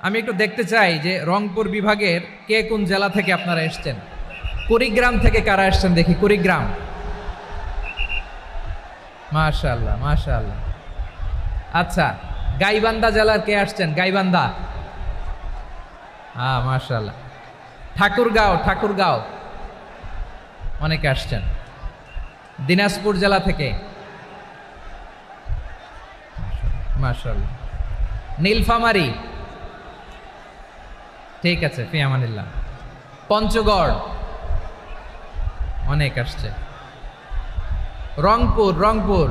আমি একটু দেখতে চাই যে রংপুর বিভাগের কে কোন জেলা থেকে আপনারা এসছেন। কুড়িগ্রাম থেকে কারা এসছেন দেখি, কুড়িগ্রাম। মাশাআল্লাহ মাশাআল্লাহ। আচ্ছা, গাইবান্ধা জেলার কে আসছেন? গাইবান্ধা, হ্যাঁ মাশাআল্লাহ। ঠাকুরগাঁও, ঠাকুরগাঁও অনেকে আসছেন। দিনাজপুর জেলা থেকে মাশাআল্লাহ। নীলফামারী, ঠিক আছে, ফি আমানিল্লাহ। পঞ্চগড় অনেক আসছে। রংপুর, রংপুর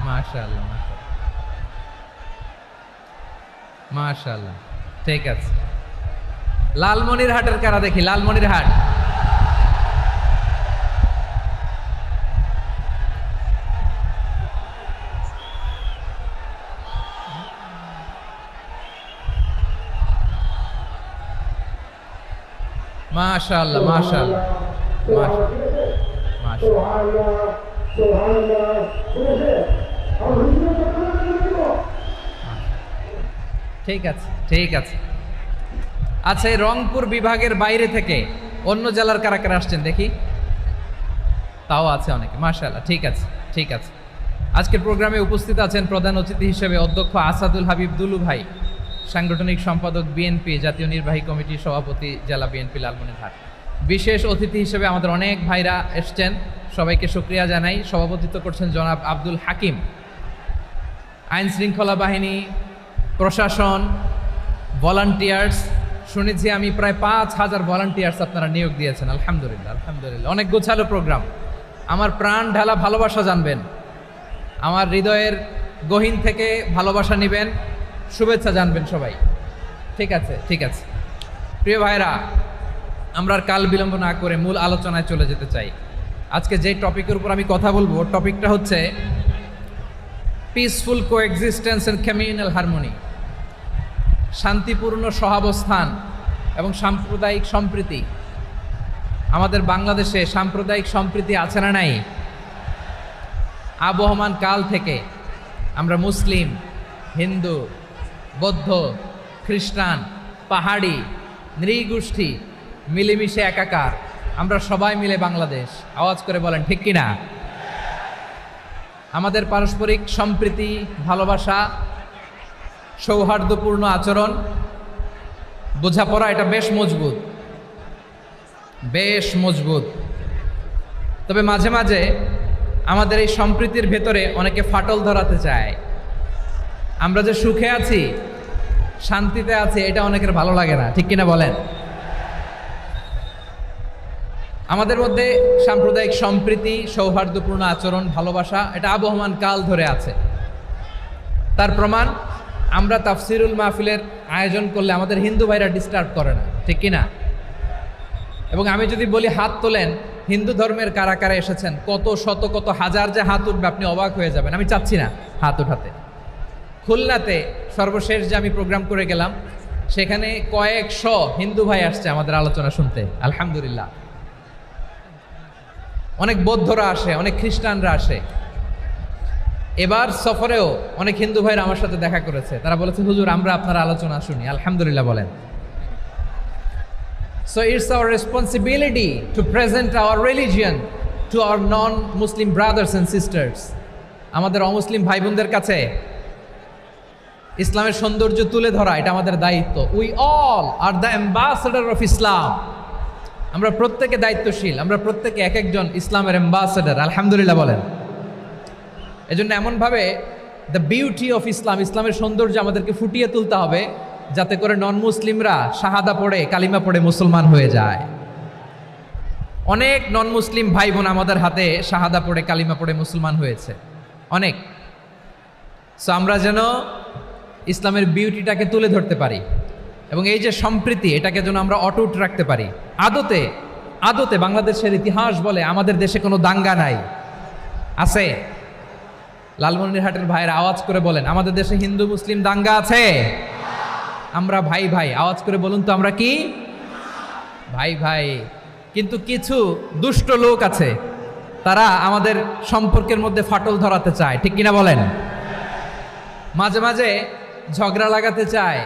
মাশাআল্লাহ মাশাআল্লাহ মাশাআল্লাহ, ঠিক আছে। লালমনিরহাটের কারা দেখি, লালমনিরহাট। মাশাআল্লাহ মাশাআল্লাহ মাশাআল্লাহ। ঠিক আছে ঠিক আছে। আচ্ছা, এই রংপুর বিভাগের বাইরে থেকে অন্য জেলার কারা কারা আসছেন দেখি, তাও আছে অনেকে। মাশাআল্লাহ, ঠিক আছে ঠিক আছে। আজকের প্রোগ্রামে উপস্থিত আছেন প্রধান অতিথি হিসেবে অধ্যক্ষ আসাদুল হাবিব দুলু ভাই, সাংগঠনিক সম্পাদক বিএনপি, জাতীয় নির্বাহী কমিটির সভাপতি, জেলা বিএনপি লালমনিরহাট। বিশেষ অতিথি হিসেবে আমাদের অনেক ভাইরা এসছেন, সবাইকে শুকরিয়া জানাই। সভাপতিত্ব করছেন জনাব আব্দুল হাকিম। আইন শৃঙ্খলা বাহিনী, প্রশাসন, ভলান্টিয়ার্স, শুনেছি আমি প্রায় 5,000 ভলান্টিয়ার্স আপনারা নিয়োগ দিয়েছেন। আলহামদুলিল্লাহ আলহামদুলিল্লাহ, অনেক গোছালো প্রোগ্রাম। আমার প্রাণ ঢালা ভালোবাসা জানবেন, আমার হৃদয়ের গহীন থেকে ভালোবাসা নেবেন, শুভেচ্ছা জানবেন সবাই। ঠিক আছে ঠিক আছে। প্রিয় ভাইরা, আমরা আর কাল বিলম্ব না করে মূল আলোচনায় চলে যেতে চাই। আজকে যে টপিকের উপর আমি কথা বলবো, টপিকটা হচ্ছে peaceful coexistence and communal harmony, শান্তিপূর্ণ সহাবস্থান এবং সাম্প্রদায়িক সম্প্রীতি। আমাদের বাংলাদেশে সাম্প্রদায়িক সম্প্রীতি আছে না নাই? আবহমান কাল থেকে আমরা মুসলিম, হিন্দু, বৌদ্ধ, খ্রিস্টান, পাহাড়ি, নৃগোষ্ঠী মিলেমিশে একাকার, আমরা সবাই মিলে বাংলাদেশ। আওয়াজ করে বলেন ঠিক কিনা? আমাদের পারস্পরিক সম্প্রীতি, ভালোবাসা, সৌহার্দ্যপূর্ণ আচরণ, বোঝাপড়া, এটা বেশ মজবুত, বেশ মজবুত। তবে মাঝে মাঝে আমাদের এই সম্প্রীতির ভেতরে অনেকে ফাটল ধরাতে চায়। আমরা যে সুখে আছি, শান্তিতে আছি, এটা অনেকের ভালো লাগে না, ঠিক কিনা বলেন? আমাদের মধ্যে সাম্প্রদায়িক সম্প্রীতি, সৌহার্দ্যপূর্ণ আচরণ, ভালোবাসা, এটা আবহমান কাল ধরে আছে। তার প্রমাণ, আমরা তাফসিরুল মাহফিলের আয়োজন করলে আমাদের হিন্দু ভাইরা ডিস্টার্ব করে না, ঠিক কিনা? এবং আমি যদি বলি হাত তোলেন, হিন্দু ধর্মের কারা কারা এসেছেন, কত শত কত হাজার যে হাত উঠবে, আপনি অবাক হয়ে যাবেন। আমি চাচ্ছি না হাত উঠাতে। খুলনাতে সর্বশেষ যে আমি প্রোগ্রাম করে গেলাম, সেখানে কয়েকশো হিন্দু ভাই আসছে আমাদের আলোচনা শুনতে, আলহামদুলিল্লাহ। অনেক বৌদ্ধরা আসে, অনেক খ্রিস্টানরা আসে। এবার সফরেও অনেক হিন্দু ভাইরা আমার সাথে দেখা করেছে, তারা বলেছে হুজুর আমরা আপনার আলোচনা শুনি, আলহামদুলিল্লাহ বলেন। So it's our responsibility to present our religion to our non-Muslim brothers and sisters. আমাদের অমুসলিম ভাই বোনদের কাছে ইসলামের সৌন্দর্য তুলে ধরা, এটা আমাদের দায়িত্ব। We all are the ambassador of Islam. আমরা প্রত্যেকে দায়িত্বশীল, আমরা প্রত্যেকে এক একজন ইসলামের অ্যাম্বাসেডর, আলহামদুলিল্লাহ বলেন। এজন্য এমনভাবে দ্য বিউটি অফ ইসলাম, ইসলামের সৌন্দর্য আমাদেরকে ফুটিয়ে তুলতে হবে, যাতে করে নন মুসলিমরা শাহাদা পড়ে, কালিমা পড়ে মুসলমান হয়ে যায়। অনেক নন মুসলিম ভাই বোন আমাদের হাতে শাহাদা পড়ে, কালিমা পড়ে মুসলমান হয়েছে, অনেক। সো আমরা যেন ইসলামের বিউটিটাকে তুলে ধরতে পারি, এবং এই যে সম্প্রীতি, এটাকে যেন আমরা অটুট রাখতে পারি। আদতে আদতে বাংলাদেশের ইতিহাস বলে আমাদের দেশে কোনো দাঙ্গা নাই, আছে? লালমনিরহাটের ভাইয়েরা আওয়াজ করে বলেন, আমাদের দেশে হিন্দু মুসলিম দাঙ্গা আছে? আমরা ভাই ভাই, আওয়াজ করে বলুন তো, আমরা কি ভাই ভাই? কিন্তু কিছু দুষ্ট লোক আছে তারা আমাদের সম্পর্কের মধ্যে ফাটল ধরাতে চায়, ঠিক কিনা বলেন? মাঝে মাঝে ঝগড়া লাগাতে চায়।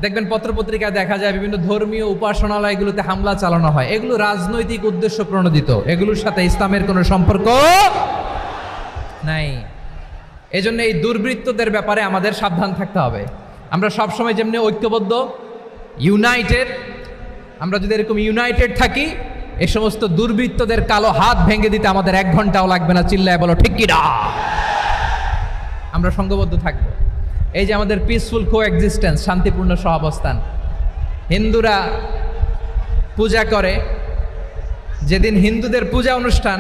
দেখবেন পত্রপত্রিকায় দেখা যায় বিভিন্ন ধর্মীয় উপাসনালয়গুলোতে হামলা চালানো হয়। এগুলো রাজনৈতিক উদ্দেশ্য প্রণোদিত, এগুলোর সাথে ইসলামের কোনো সম্পর্ক নাই। এজন্য এই দুর্বৃত্তদের ব্যাপারে আমাদের সাবধান থাকতে হবে। আমরা সবসময় যেমনি ঐক্যবদ্ধ, ইউনাইটেড, আমরা যদি এরকম ইউনাইটেড থাকি, এই সমস্ত দুর্বৃত্তদের কালো হাত ভেঙে দিতে আমাদের 1 ঘন্টাও লাগবে না। চিল্লায় বলো ঠিক কিনা? আমরা সংঘবদ্ধ থাকবো। এই যে আমাদের পিসফুল কোএক্সিস্টেন্স, শান্তিপূর্ণ সহাবস্থান। হিন্দুরা পূজা করে, যেদিন হিন্দুদের পূজা অনুষ্ঠান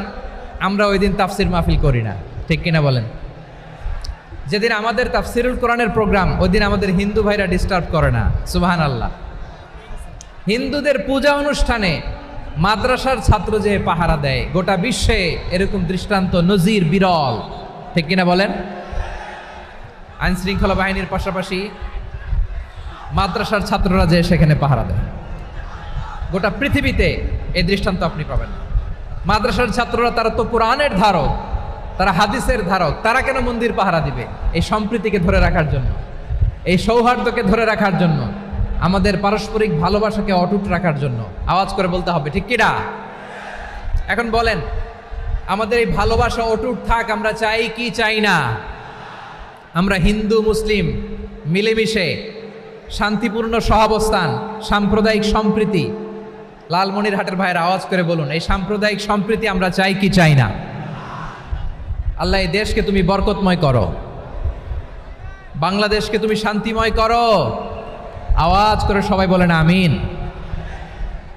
আমরা ওই দিন তাফসির মাহফিল করি না, ঠিক কিনা বলেন? যেদিন আমাদের তাফসিরুল কোরআনের প্রোগ্রাম, ওই দিন আমাদের হিন্দু ভাইরা ডিস্টার্ব করে না। সুবহানাল্লাহ। হিন্দুদের পূজা অনুষ্ঠানে মাদ্রাসার ছাত্র যে পাহারা দেয়, গোটা বিশ্বে এরকম দৃষ্টান্ত নজির বিরল, ঠিক কিনা বলেন? আইন শৃঙ্খলা বাহিনীর পাশাপাশি মাদ্রাসার ছাত্ররা যে সেখানে পাহারা দেয়, গোটা পৃথিবীতে এই দৃষ্টান্ত আপনি পাবেন। মাদ্রাসার ছাত্ররা, তারা তো কোরআনের ধারক, তারা হাদিসের ধারক, তারা কেন মন্দির পাহারা দিবে? এই সম্প্রীতিকে ধরে রাখার জন্য, এই সৌহার্দ্যকে ধরে রাখার জন্য, আমাদের পারস্পরিক ভালোবাসাকে অটুট রাখার জন্য। আওয়াজ করে বলতে হবে ঠিক কিনা? এখন বলেন, আমাদের এই ভালোবাসা অটুট থাক আমরা চাই কি চাই না? আমরা হিন্দু মুসলিম মিলেমিশে শান্তিপূর্ণ সহাবস্থান, সাম্প্রদায়িক সম্প্রীতি, লালমনিরহাটের ভাইয়ের আওয়াজ করে বলুন, এই সাম্প্রদায়িক সম্প্রীতি আমরা চাই কি চাই না? আল্লাহ এই দেশকে তুমি বরকতময় করো, বাংলাদেশকে তুমি শান্তিময় করো। আওয়াজ করে সবাই বলেন আমিন।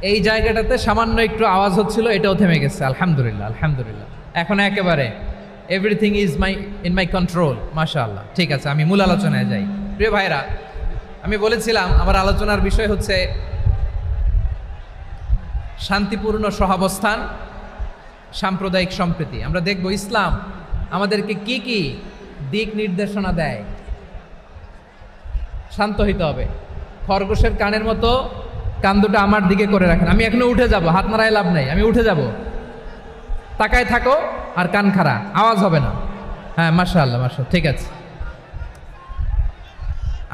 এই জায়গাটাতে সামান্য একটু আওয়াজ হচ্ছিল, এটাও থেমে গেছে। আলহামদুলিল্লাহ, আলহামদুলিল্লাহ। এখন একেবারে everything is in my control. মাশাআল্লাহ। ঠিক আছে, আমি মূল আলোচনায় যাই। প্রিয় ভাইরা, আমি বলেছিলাম আমার আলোচনার বিষয় হচ্ছে শান্তিপূর্ণ সহাবস্থান, সাম্প্রদায়িক সম্প্রীতি। আমরা দেখব ইসলাম আমাদেরকে কি কি দিক নির্দেশনা দেয়। শান্ত হইতে হবে। খরগোশের কানের মতো কান দুটো আমার দিকে করে রাখেন। আমি এখনো উঠে যাব, হাত নাড়ায় লাভ নাই, আমি উঠে যাব। তাকায় থাকো আর কান খাড়া, আওয়াজ হবে না। হ্যাঁ, মাশাআল্লাহ, মাশাআল্লাহ, ঠিক আছে।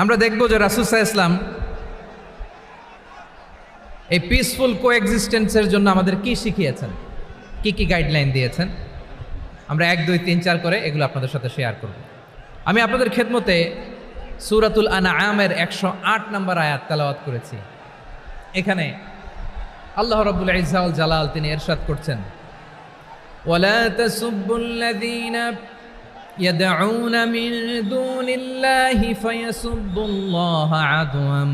আমরা দেখব যে রাসূল সাল্লাল্লাহু আলাইহি ওয়াসাল্লাম এই পিসফুল কোএক্সিস্টেন্সের জন্য আমাদের কি শিখিয়েছেন, কি কি গাইডলাইন দিয়েছেন। আমরা 1, 2, 3, 4 করে এগুলো আপনাদের সাথে শেয়ার করব। আমি আপনাদের খেদমতে সূরাতুল আনআমের 108 নম্বর আয়াত তেলাওয়াত করেছি। এখানে আল্লাহ রাব্বুল ইজ্জা ওয়াল জালাল তিনি ইরশাদ করছেন, ওয়ালা তাসুব্বুল্লাযীনা ইয়াদউনা মিন দুনিল্লাহি ফায়াসুব্বুল্লাহা আদওয়াম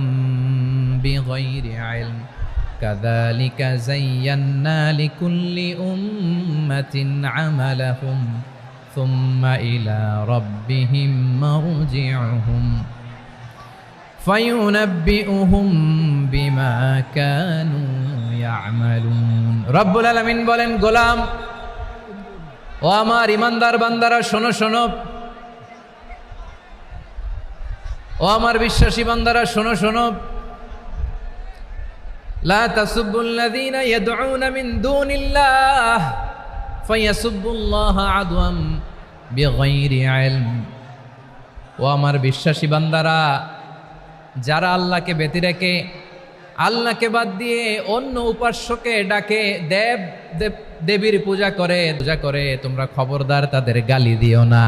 বিগাইরি ইলম কাযালিকা যায়্যান্না লিকুল্লি উম্মাতিন আমালাহুম সুম্মা ইলা রাব্বিহিম মারজিউহুম ফায়ুনাব্বিউহুম বিমা কানু ইয়ামালুন। রব্বুল আলামিন বলেন, গোলাম ও আমার ইমানদার বান্দারা, শোনো শোনো। ও আমার বিশ্বাসী বান্দারা, শোনো শোনো। লা তাসুব্বুল্লাযীনা ইয়াদউনা মিন দুনিল্লাহ ফায়াসুব্বুল্লাহা আদওয়াম বিগাইরি ইলম। ও আমার বিশ্বাসী বান্দারা, যারা আল্লাহকে ব্যতি রেখে, আল্লাহকে বাদ দিয়ে অন্য উপাস্যকে ডাকে, দেবীর পূজা করে, তোমরা খবরদার তাদের গালি দিও না।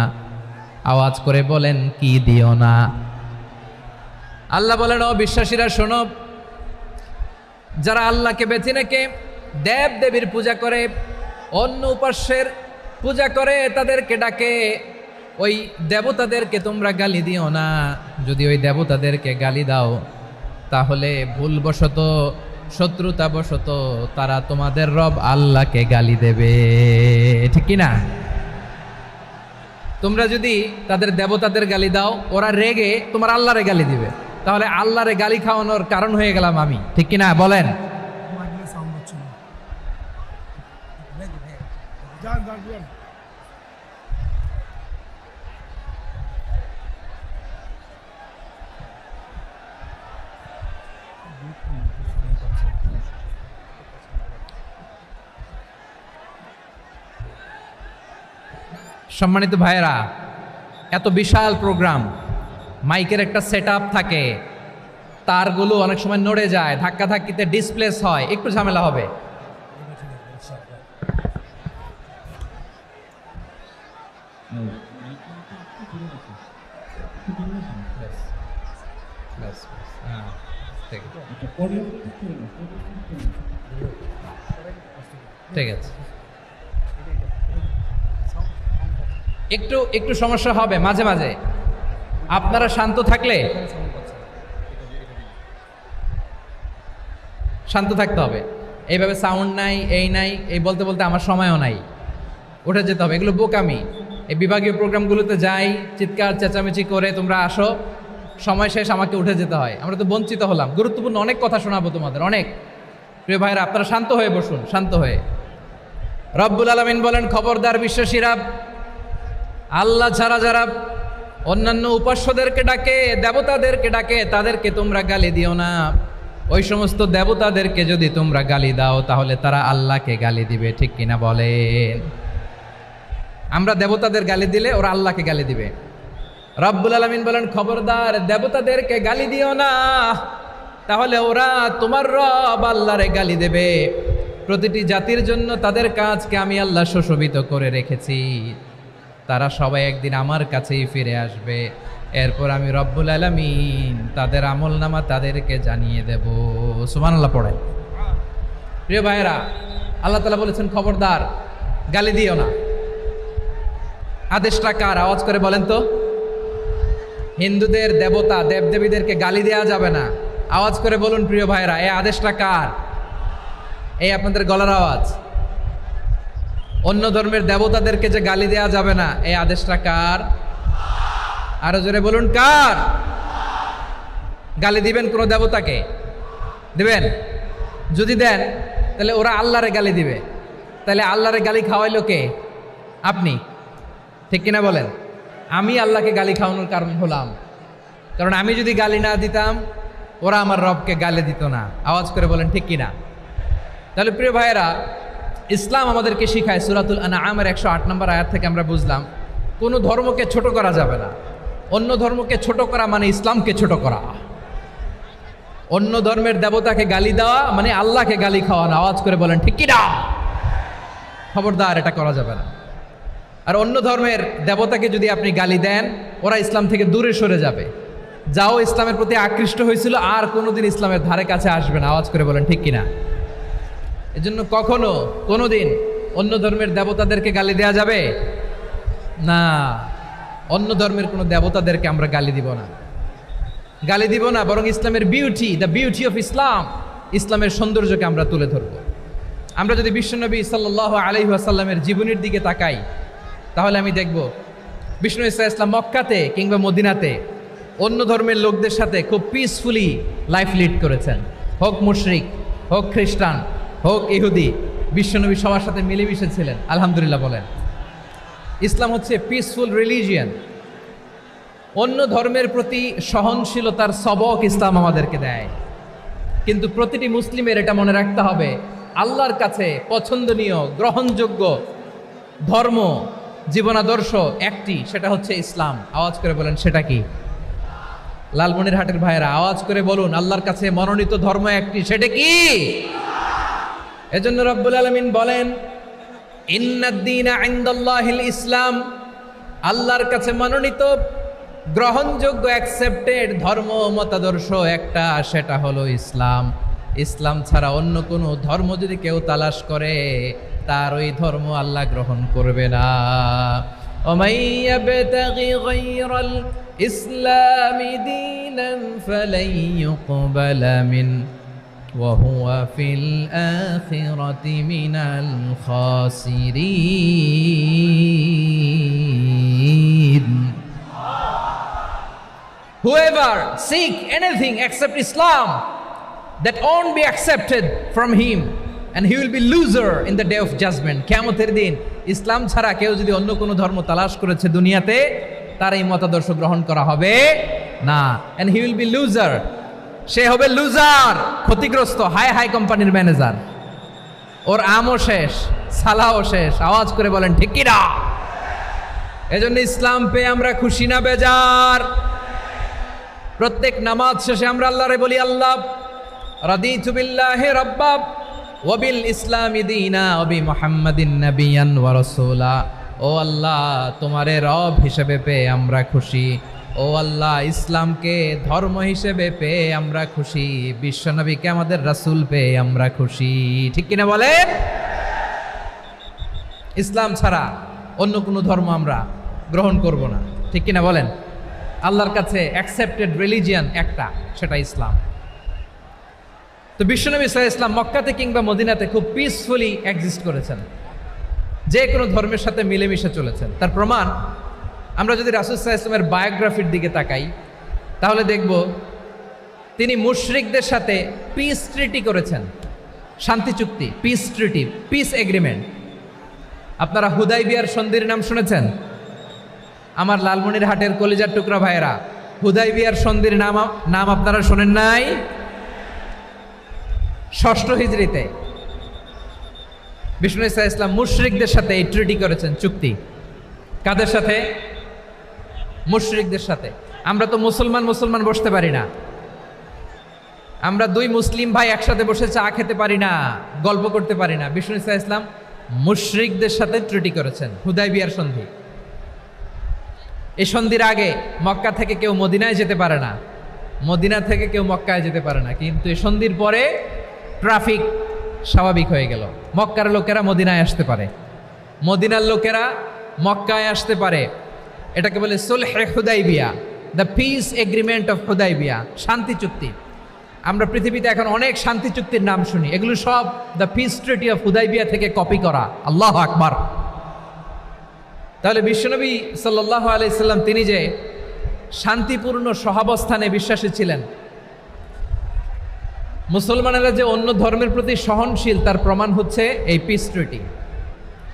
আওয়াজ করে বলেন, কি দিও না? আল্লাহ বলেন, ও বিশ্বাসীরা শোনো, যারা আল্লাহকে বেছে রেখে দেবীর পূজা করে, অন্য উপাস্যের পূজা করে, তাদেরকে ডাকে, ওই দেবতাদেরকে তোমরা গালি দিও না। যদি ওই দেবতাদেরকে গালি দাও, তাহলে ভুলবশত, শত্রুতাবশত তারা তোমাদের রব আল্লাহকে গালি দেবে, ঠিক কি না? তোমরা যদি তাদের দেবতাদের গালি দাও, ওরা রেগে তোমার আল্লাহরে গালি দিবে, তাহলে আল্লাহরে গালি খাওয়ানোর কারণ হয়ে গেলাম আমি, ঠিক কি না? বলেন। সম্মানিত ভাইয়েরা, এত বিশাল প্রোগ্রাম, মাইকের একটা সেট থাকে, তারগুলো অনেক সময় নড়ে যায়, ধাক্কা ধাক্কিতে ডিসপ্লেস হয়, একটু ঝামেলা হবে। ঠিক আছে, একটু একটু সমস্যা হবে মাঝে মাঝে। আপনারা শান্ত থাকলে, শান্ত থাকতে হবে। এইভাবে সাউন্ড নাই, এই নাই, এই বলতে বলতে আমার সময়ও নাই, উঠে যেতে হবে, এগুলো বোকামি। এই বিভাগীয় প্রোগ্রামগুলোতে যাই, চিৎকার চেঁচামেচি করে তোমরা আসো, সময় শেষ, আমাকে উঠে যেতে হয়। আমরা তো বঞ্চিত হলাম, গুরুত্বপূর্ণ অনেক কথা শোনাবো তোমাদের, অনেক। প্রিয় ভাইরা, আপনারা শান্ত হয়ে বসুন, শান্ত হয়ে। রব্বুল আলামিন বলেন, খবরদার বিশ্বাসীরা, আল্লাহ ছাড়া যারা অন্যান্য উপাস্যদেরকে ডাকে, দেবতাদেরকে ডাকে, তাদেরকে তোমরা গালি দিও না। ওই সমস্ত দেবতাদেরকে যদি তোমরা গালি দাও, তাহলে তারা আল্লাহকে গালি দিবে, ঠিক কিনা বলেন? আমরা দেবতাদের গালি দিলে ওরা আল্লাহকে গালি দিবে। রব্বুল আলামিন বলেন, খবরদার দেবতাদেরকে গালি দিও না, তাহলে ওরা তোমার রব আল্লাহরে গালি দেবে। প্রতিটি জাতির জন্য তাদের কাজকে আমি আল্লাহ সুশোভিত করে রেখেছি, তারা সবাই একদিন আমার কাছেই ফিরে আসবে। এরপর আমি রব্বুল আলামিন তাদের আমলনামা তাদেরকে জানিয়ে দেব। সুবহানাল্লাহ পড়েন। প্রিয় ভাইয়েরা, আল্লাহ তাআলা বলেছেন, খবরদার গালি দিও না। আদেশটা কার? আওয়াজ করে বলেন তো। হিন্দুদের দেবতা দেবদেবীদেরকে গালি দেওয়া যাবে না, আওয়াজ করে বলুন প্রিয় ভাইয়েরা, এই আদেশটা কার? এই আপনাদের গলার আওয়াজ। অন্য ধর্মের দেবতাদেরকে যে গালি দেওয়া যাবে না, এই আদেশটা কার? আরো জোরে বলুন, কার? গালি দিবেন কোন দেবতাকে? দিবেন? যদি দেন তাহলে ওরা আল্লাহরে গালি দিবে, তাহলে আল্লাহরে গালি খাওয়াইলো কে? আপনি, ঠিক কিনা বলেন? আমি আল্লাহকে গালি খাওয়ানোর কারণ হলাম, কারণ আমি যদি গালি না দিতাম ওরা আমার রবকে গালি দিত না। আওয়াজ করে বলেন ঠিক কিনা? তাহলে প্রিয় ভাইয়েরা, ইসলাম আমাদেরকে শিখায়, সূরাতুল আনআমের 108 নম্বর আয়াত থেকে আমরা বুঝলাম, কোনো ধর্মকে ছোট করা যাবে না। অন্য ধর্মকে ছোট করা মানে ইসলামকে ছোট করা। অন্য ধর্মের দেবতাকে গালি দেওয়া মানে আল্লাহকে গালি খাওয়ানো। আওয়াজ করে বলেন ঠিক কিনা? খবরদার, এটা করা যাবে না। আর অন্য ধর্মের দেবতাকে যদি আপনি গালি দেন, ওরা ইসলাম থেকে দূরে সরে যাবে। যাও ইসলামের প্রতি আকৃষ্ট হয়েছিল, আর কোনোদিন ইসলামের ধারে কাছে আসবে না। আওয়াজ করে বলেন ঠিক কিনা? এজন্য কখনো কোনোদিন অন্য ধর্মের দেবতাদেরকে গালি দেওয়া যাবে না। অন্য ধর্মের কোনো দেবতাদেরকে আমরা গালি দিব না, গালি দিব না, বরং ইসলামের beauty, the beauty of Islam, ইসলামের সৌন্দর্যকে আমরা তুলে ধরব। আমরা যদি বিশ্বনবী সাল্লাল্লাহু আলাইহি ওয়াসাল্লামের জীবনের দিকে তাকাই, তাহলে আমি দেখব বিষ্ণু ইসলাম মক্কাতে কিংবা মদিনাতে অন্য ধর্মের লোকদের সাথে খুব পিসফুলি লাইফ লিড করেছেন। হোক মুশরিক, হোক খ্রিস্টান, হোক ইহুদি, বিশ্বনবী সবার সাথে মিলেমিশে ছিলেন। আলহামদুলিল্লাহ বলেন। ইসলাম হচ্ছে পিসফুল রিলিজিয়ান। অন্য ধর্মের প্রতি সহনশীলতার সবক ইসলাম আমাদেরকে দেয়। কিন্তু প্রতিটি মুসলিমের এটা মনে রাখতে হবে, আল্লাহর কাছে পছন্দনীয় গ্রহণযোগ্য ধর্ম, জীবনাদর্শ একটি, সেটা হচ্ছে ইসলাম। আওয়াজ করে বলেন সেটা কি? লালমনিরহাটের ভাইয়েরা আওয়াজ করে বলুন, আল্লাহর কাছে মনোনীত ধর্ম একটি, সেটা কি? এজন্য রব্বুল আলামিন বলেন, ইন্নাদ-দীনা ইনদাল্লাহিল ইসলাম, আল্লাহর কাছে মনোনীত গ্রহণযোগ্য অ্যাকসেপ্টেড ধর্ম মতাদর্শ একটা, সেটা হলো ইসলাম। ইসলাম ছাড়া অন্য কোনো ধর্ম যদি কেউ তালাশ করে, তার ওই ধর্ম আল্লাহ গ্রহণ করবে না। ওমাই ইয়াবতাগি গায়রাল ইসলামি দীনান ফালাই ইউকবালা মিন ওয়া হুয়া ফিল আখিরাতি মিনাল খাসিরিন। Whoever seek anything except Islam, that won't be accepted from him, and he will be loser in the day of judgment. কিয়ামতের দিন ইসলাম ছাড়া কেউ যদি অন্য কোনো ধর্ম তালাশ করেছে দুনিয়াতে, তার এই মতাদর্শ গ্রহণ করা হবে না। and he will be loser, সে হবে লুজার, ক্ষতিগ্রস্ত, হাই হাই কোম্পানির ম্যানেজার। ওর আমও শেষ, সালাও শেষ। আওয়াজ করে বলেন ঠিক কি না? এজন্য ইসলাম পেয়ে আমরা খুশি না বেজার? প্রত্যেক নামাজ শেষে আমরা আল্লাহরে বলি, আল্লাহ রাদিতু বিল্লাহি রাব্বা ওয়া বিল ইসলামি দীনা ওয়া বি মুহাম্মাদিন নাবিয়ান ওয়া রাসূলা। ও আল্লাহ, তোমারে রব হিসেবে পেয়ে আমরা খুশি। ও আল্লাহ, ইসলামকে ধর্ম হিসেবে পেয়ে আমরা খুশি। বিশ্বনবীকে আমাদের রাসূল পেয়ে আমরা খুশি। ঠিক কিনা বলে? ইসলাম ছাড়া অন্য কোনো ধর্ম আমরা গ্রহণ করব না। ঠিক কিনা বলেন? আল্লাহর কাছে অ্যাকসেপ্টেড রিলিজিয়ান একটা, সেটা ইসলাম। তো বিশ্বনবী সাল্লাল্লাহু আলাইহি ওয়াসাল্লাম মক্কাতে কিংবা মদিনাতে খুব পিসফুলি এক্সিস্ট করেছেন, যে কোনো ধর্মের সাথে মিলেমিশে চলেছেন। তার প্রমাণ আমরা যদি রাসূল সাল্লাল্লাহু আলাইহি ওয়াসাল্লামের বায়োগ্রাফির দিকে তাকাই, তাহলে দেখব তিনি মুশরিকদের সাথে পিস ট্রিটি করেছেন, শান্তি চুক্তি, পিস ট্রিটি, পিস এগ্রিমেন্ট। আপনারা হুদাইবিয়ার সন্ধির নাম শুনেছেন? আমার লালমনিরহাটের কলিজার টুকরা ভাইয়েরা, হুদাইবিয়ার সন্ধির নাম আপনারা শোনেন নাই? 6ষ্ঠ হিজরিতে বিষ্ণু ঈসা ইসলাম মুশরিকদের সাথে এই ট্রিটি করেছেন, চুক্তি। কাদের সাথে? মুশরিকদের সাথে। আমরা তো মুসলমান বসতে পারি না, আমরা দুই মুসলিম ভাই একসাথে বসে চা খেতে পারি না, গল্প করতে পারি না। বিষ্ণু ঈসা ইসলাম মুশরিকদের সাথে ট্রিটি করেছেন, হুদাইবিয়ার সন্ধি। এই সন্ধির আগে মক্কা থেকে কেউ মদিনায় যেতে পারে না, মদিনা থেকে কেউ মক্কায় যেতে পারে না। কিন্তু এই সন্ধির পরে ট্রাফিক স্বাভাবিক হয়ে গেল। মক্কার লোকেরা মদিনায় আসতে পারে, মদিনার লোকেরা মক্কায় আসতে পারে। এটাকে বলে সুলহে হুদাইবিয়া, the peace agreement of Hudaibiya, শান্তি চুক্তি। আমরা পৃথিবীতে এখন অনেক শান্তি চুক্তির নাম শুনি, এগুলো সব the piece treaty of Hudaibiya থেকে কপি করা। আল্লাহু আকবার। তাহলে বিশ্বনবী সাল্লাল্লাহু আলাইহি সাল্লাম তিনি যে শান্তিপূর্ণ সহাবস্থানে বিশ্বাসী ছিলেন, মুসলমানেরা যে অন্য ধর্মের প্রতি সহনশীল, তার প্রমাণ হচ্ছে এই পিস ট্রিটি।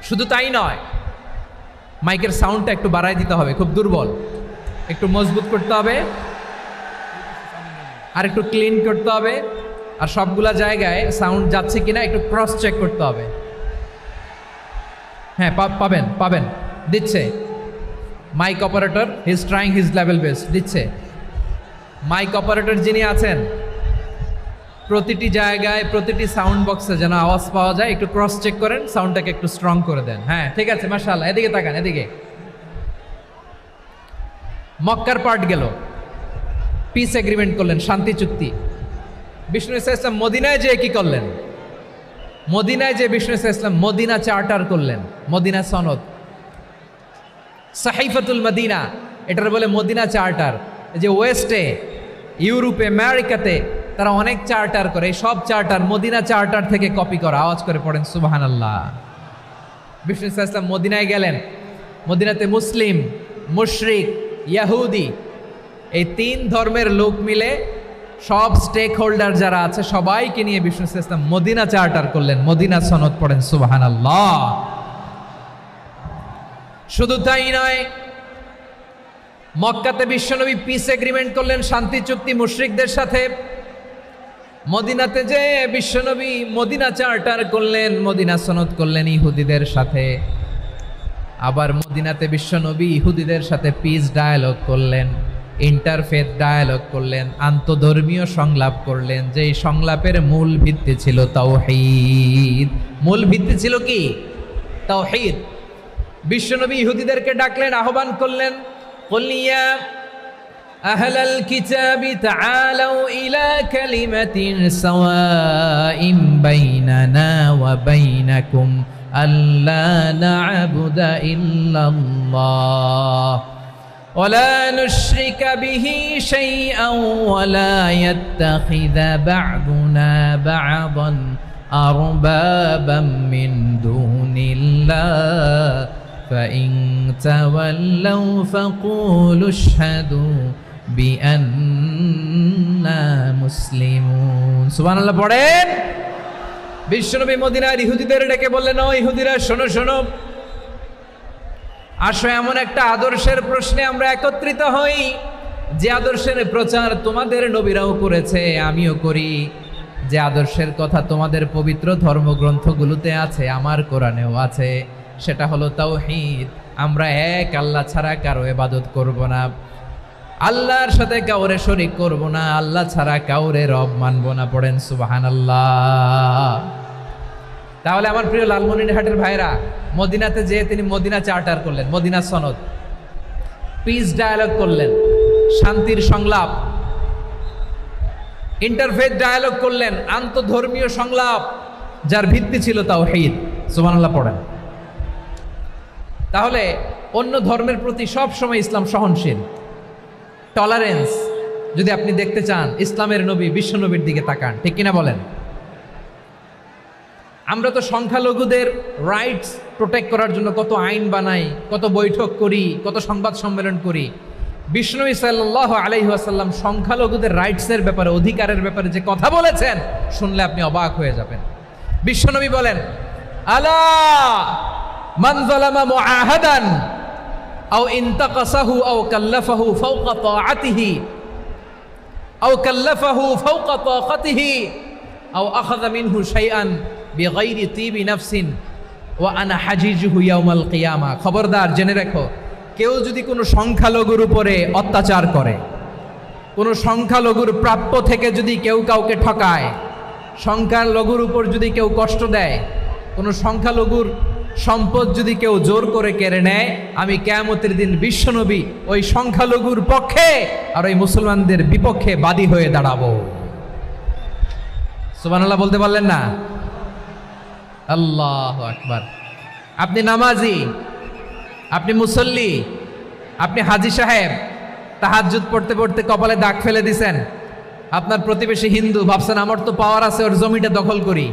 শুধু তাই নয়, মাইকের সাউন্ডটা একটু বাড়াই দিতে হবে, খুব দুর্বল, একটু মজবুত করতে হবে, আর একটু ক্লিন করতে হবে, আর সবগুলা জায়গায় সাউন্ড যাচ্ছে কিনা একটু ক্রস চেক করতে হবে। হ্যাঁ, পাবেন দিচ্ছে mic operator, he is trying his level best, দিচ্ছে। মাইক অপারেটর যিনি আছেন, প্রতিটি জায়গায় প্রতিটি সাউন্ড বক্সে যেন আওয়াজ পাওয়া যায়, একটু ক্রস চেক করেন, সাউন্ডটাকে একটু স্ট্রং করে দেন। হ্যাঁ, ঠিক আছে, মাশাআল্লাহ। এদিকে তাকান, এদিকে। মক্কার পার্ট গেল, পিস এগ্রিমেন্ট করলেন, শান্তি চুক্তি। বিষ্ণু ঈসা ইসলাম মদিনায় যেয়ে কি করলেন? মদিনায় যে বিষ্ণু ঈসা ইসলাম মদিনা চার্টার করলেন, মদিনা সনদ, সাহিফাতুল মদিনা, এটার বলে মদিনা চার্টার। যে ওয়েস্টে, ইউরোপে, আমেরিকাতে তারা অনেক চার্টার করে, এই সব চার্টার মদিনা চার্টার থেকে কপি করা। আওয়াজ করে পড়েন সুবহানাল্লাহ। বিষ্ণু ঈসা ইসলাম মদিনায় গেলেন, মদিনাতে মুসলিম, মুশরিক, ইয়াহুদি, এই 3 ধর্মের লোক মিলে সব স্টেক হোল্ডার যারা আছে সবাইকে নিয়ে বিষ্ণু ঈসা ইসলাম মদিনা চার্টার করলেন, মদিনা সনদ। পড়েন সুবহানাল্লাহ। শুধু তাই নয়, মক্কাতে বিশ্বনবী পিস এগ্রিমেন্ট করলেন, শান্তি চুক্তি মুশরিকদের সাথে। মদিনাতে যে বিশ্বনবী মদিনা চার্টার করলেন, মদিনা সনদ করলেন ইহুদিদের সাথে। আবার মদিনাতে বিশ্বনবী ইহুদিদের সাথে পিস ডায়ালগ করলেন, ইন্টারফেথ ডায়ালগ করলেন, আন্তধর্মীয় সংলাপ করলেন। যেই সংলাপের মূল ভিত্তি ছিল তাওহীদ। মূল ভিত্তি ছিল কি? তাওহীদ। বিশ্বনবী ইহুদিদেরকে ডাকলেন, আহ্বান করলেন, কুল ইয়া আহলাল কিতাবি তাআলাউ ইলা কালিমাতিন সাওয়াইন বাইনানা ওয়া বাইনাকুম আল্লা না'বুদা ইল্লাল্লাহ ওয়া লা নুশরিকা বিহি শাইআন ওয়া লা ইয়াত্তাখিযা বা'দুনা বা'দান আরবাবাম মিন দুনিল্লাহ فإن تولوا فقولوا اشهدوا بأننا مسلمون। সুবহানাল্লাহ পড়েন। বিশ্বনবী মদিনার ইহুদিদের ডেকে বললেন, ও ইহুদিরা, শোনো শোনো, আসো এমন একটা আদর্শের প্রশ্নে আমরা একত্রিত হই, যে আদর্শের প্রচার তোমাদের নবীরাও করেছে, আমিও করি, যে আদর্শের কথা তোমাদের পবিত্র ধর্মগ্রন্থগুলোতে আছে, আমার কোরআনেও আছে। সেটা হলো তাওহীদ। আমরা এক আল্লাহ ছাড়া কারো ইবাদত করব না, আল্লাহর সাথে কাউরে শরীক করব না, আল্লাহ ছাড়া কাউরে রব মানব না। পড়েন সুবহানাল্লাহ। তাহলে আমার প্রিয় লালমনিরহাটের ভাইরা, মদিনাতে যেয়ে তিনি মদিনা চার্টার করলেন, মদিনা সনদ, পিস ডায়ালগ করলেন, শান্তির সংলাপ, ইন্টারফেথ ডায়ালগ করলেন, আন্তধর্মীয় সংলাপ যার ভিত্তি ছিল তাওহীদ। সুবহানাল্লাহ পড়েন। তাহলে অন্য ধর্মের প্রতি সব সময় ইসলাম সহনশীল, টলারেন্স। যদি আপনি দেখতে চান ইসলামের নবী বিশ্ব নবীর দিকে তাকান, ঠিক কিনা বলেন? আমরা তো সংখ্যালঘুদের রাইটস প্রোটেক্ট করার জন্য কত আইন বানাই, কত বৈঠক করি, কত সংবাদ সম্মেলন করি। বিষ্ণু সাল্লাল্লাহু আলাইহি ওয়াসাল্লাম সংখ্যালঘুদের রাইটসের ব্যাপারে, অধিকারের ব্যাপারে যে কথা বলেছেন, শুনলে আপনি অবাক হয়ে যাবেন। বিশ্বনবী বলেন, আলা মান যালামা মুআহাদান আও ইনতাকাসাহু আও কাল্লাফাহু ফাওকা তাআতিহি আও কাল্লাফাহু ফাওকা তাকাতিহি আও আখাযা মিনহু শাইআন বিগাইরি তিবি নাফসিন ওয়া আনা হাজিজুহু ইয়াউমাল কিয়ামা। খবরদার, জেনে রেখো, কেউ যদি কোনো সংখ্যালঘুর উপরে অত্যাচার করে, কোনো সংখ্যালঘুর প্রাপ্য থেকে যদি কেউ কাউকে ঠকায়, সংখ্যালঘুর উপর যদি কেউ কষ্ট দেয়, কোনো সংখ্যালঘুর সম্পদ যদি কেউ জোর করে কেড়ে নেয়, আমি কিয়ামতের দিন বিশ্বনবী ওই সংখ্যালঘুর পক্ষে আর ওই মুসলমানদের বিপক্ষে বাদী হয়ে দাঁড়াবো। সুবহানাল্লাহ বলতে পারলেন না? আল্লাহু আকবার। আপনি নামাজি, আপনি মুসল্লি, আপনি হাজী সাহেব, তাহাজ্জুদ পড়তে পড়তে কপালে দাগ ফেলে দিছেন, আপনার প্রতিবেশী হিন্দু, ভাবছেন আমার তো পাওয়ার আছে, ওর জমিটা দখল করি।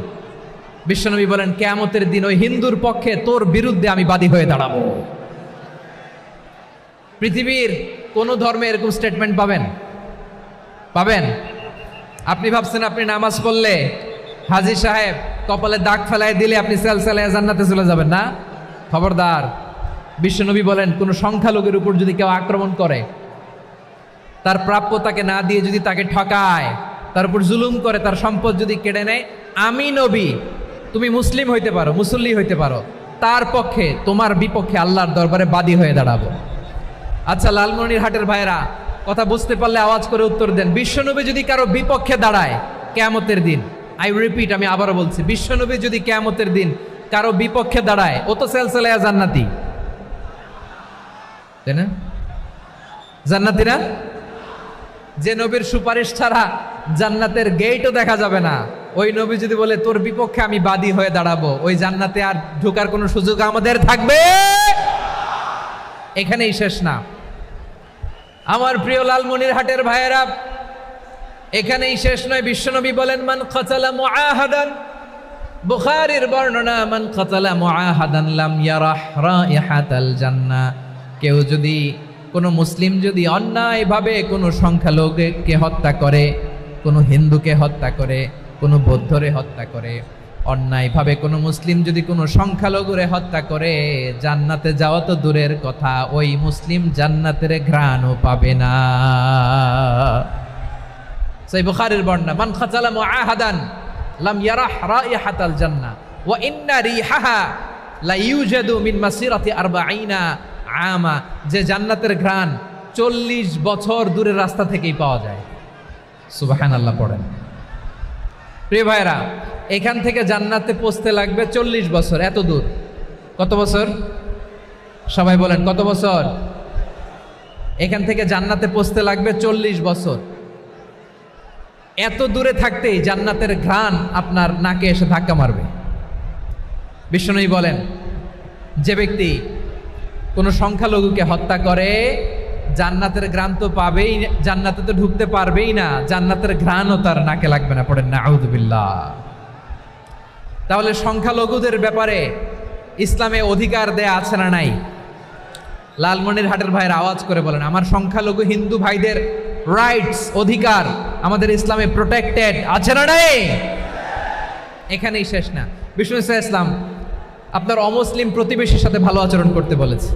বিশ্বনবী বলেন, কিয়ামতের দিন ওই হিন্দুর পক্ষে তোর বিরুদ্ধে আমি বাদী হয়ে দাঁড়াবো। পৃথিবীর কোন ধর্মে এরকম স্টেটমেন্ট পাবেন? পাবেন? আপনি ভাবছেন আপনি নামাজ পড়লে হাজী সাহেব কপালে দাগ ফেলায় দিলে আপনি সেলসালায় জান্নাতে চলে যাবেন না? খবরদার। বিশ্বনবী বলেন, কোন সংখ্যালঘুর উপর যদি কেউ আক্রমণ করে, তার প্রাপ্য তাকে না দিয়ে যদি তাকে ঠকায়, তার উপর জুলুম করে, তার সম্পদ যদি কেড়ে নেয়, আমি নবী, তুমি মুসলিম হইতে পারো, মুসল্লি হইতে পারো, তার পক্ষে, তোমার বিপক্ষে আল্লাহর দরবারে বাদী হয়ে দাঁড়াবো। আচ্ছা লালমনিরহাটের ভাইরা, কথা বুঝতে পারলে আওয়াজ করে উত্তর দেন। বিশ্বনবী যদি কারো বিপক্ষে দাঁড়ায় কিয়ামতের দিন, আই রিপিট, আমি আবারও বলছি, বিশ্বনবী যদি কিয়ামতের দিন কারো বিপক্ষে দাঁড়ায়, ও তো সেলসালায়া জান্নাতি, তাই না? জান্নাতি না? যে নবীর সুপারিশ ছাড়া জান্নাতের গেটও দেখা যাবে না, ওই নবী যদি বলে তোর বিপক্ষে আমি বাদী হয়ে দাঁড়াবো, ওই জান্নাতে আর ঢোকার কোনো সুযোগ আমাদের থাকবে? এখানেই শেষ না আমার প্রিয় লালমনিরহাটের ভাইয়েরা, এখানেই শেষ নয়। বিশ্বনবী বলেন, মান কাতালা মুআহাদান, বুখারীর বর্ণনা, মান কাতালা মুআহাদান লাম ইয়ারাহ রাইহাতাল জান্নাহ। কেউ যদি, কোনো মুসলিম যদি অন্যায়ভাবে কোনো সংখ্যালঘুকে হত্যা করে, কোনো হিন্দুকে হত্যা করে, কোনো বৌদ্ধরে হত্যা করে, অন্যায়ভাবে কোনো মুসলিম যদি কোনো সংখ্যালঘুরে হত্যা করে, জান্নাতে যাওয়া তো দূরের কথা, ওই মুসলিম জান্নাতের ঘ্রাণও পাবে না। সেই বুখারীর বর্ণনা, মান কাতালা মুআহাদান লাম ইয়ারাহ রাইহাতাল জান্নাহ ওয়া ইন্না রিহাহা লা ইউজাদু মিন মাসিরাতি 40 আমা। যে জান্নাতের ঘ্রাণ 40 বছর দূরের রাস্তা থেকেই পাওয়া যায়। সুবহানাল্লাহ পড়েন। প্রিয় ভাইরা, এখান থেকে জান্নাতে পৌঁছতে লাগবে 40 বছর। এত দূর, কত বছর? সবাই বলেন কত বছর? এখান থেকে জান্নাতে পৌঁছতে লাগবে 40 বছর। এত দূরে থাকতেই জান্নাতের ঘ্রাণ আপনার নাকে এসে ধাক্কা মারবে। বিষ্ণুই বলেন, যে ব্যক্তি কোনো সংখ্যালঘুকে হত্যা করে, জান্নাতের ঘ্রাণ তো পাবেই, জান্নাতে তো ঢুকতে পারবেই না, জান্নাতের ঘ্রাণও তার নাকে লাগবে না। পড়েন না আউযুবিল্লাহ। তাহলে সংখ্যালঘুদের ব্যাপারে ইসলামে অধিকার দেয়া আছে না নাই? লালমনিরহাটের ভাইয়ের আওয়াজ করে বলেন, আমার সংখ্যালঘু হিন্দু ভাইদের রাইটস, অধিকার আমাদের ইসলামে প্রোটেক্টেড আছে না নাই? এখানেই শেষ না। বিষ্ণু ইসলাম আপনার অমুসলিম প্রতিবেশীর সাথে ভালো আচরণ করতে বলেছে।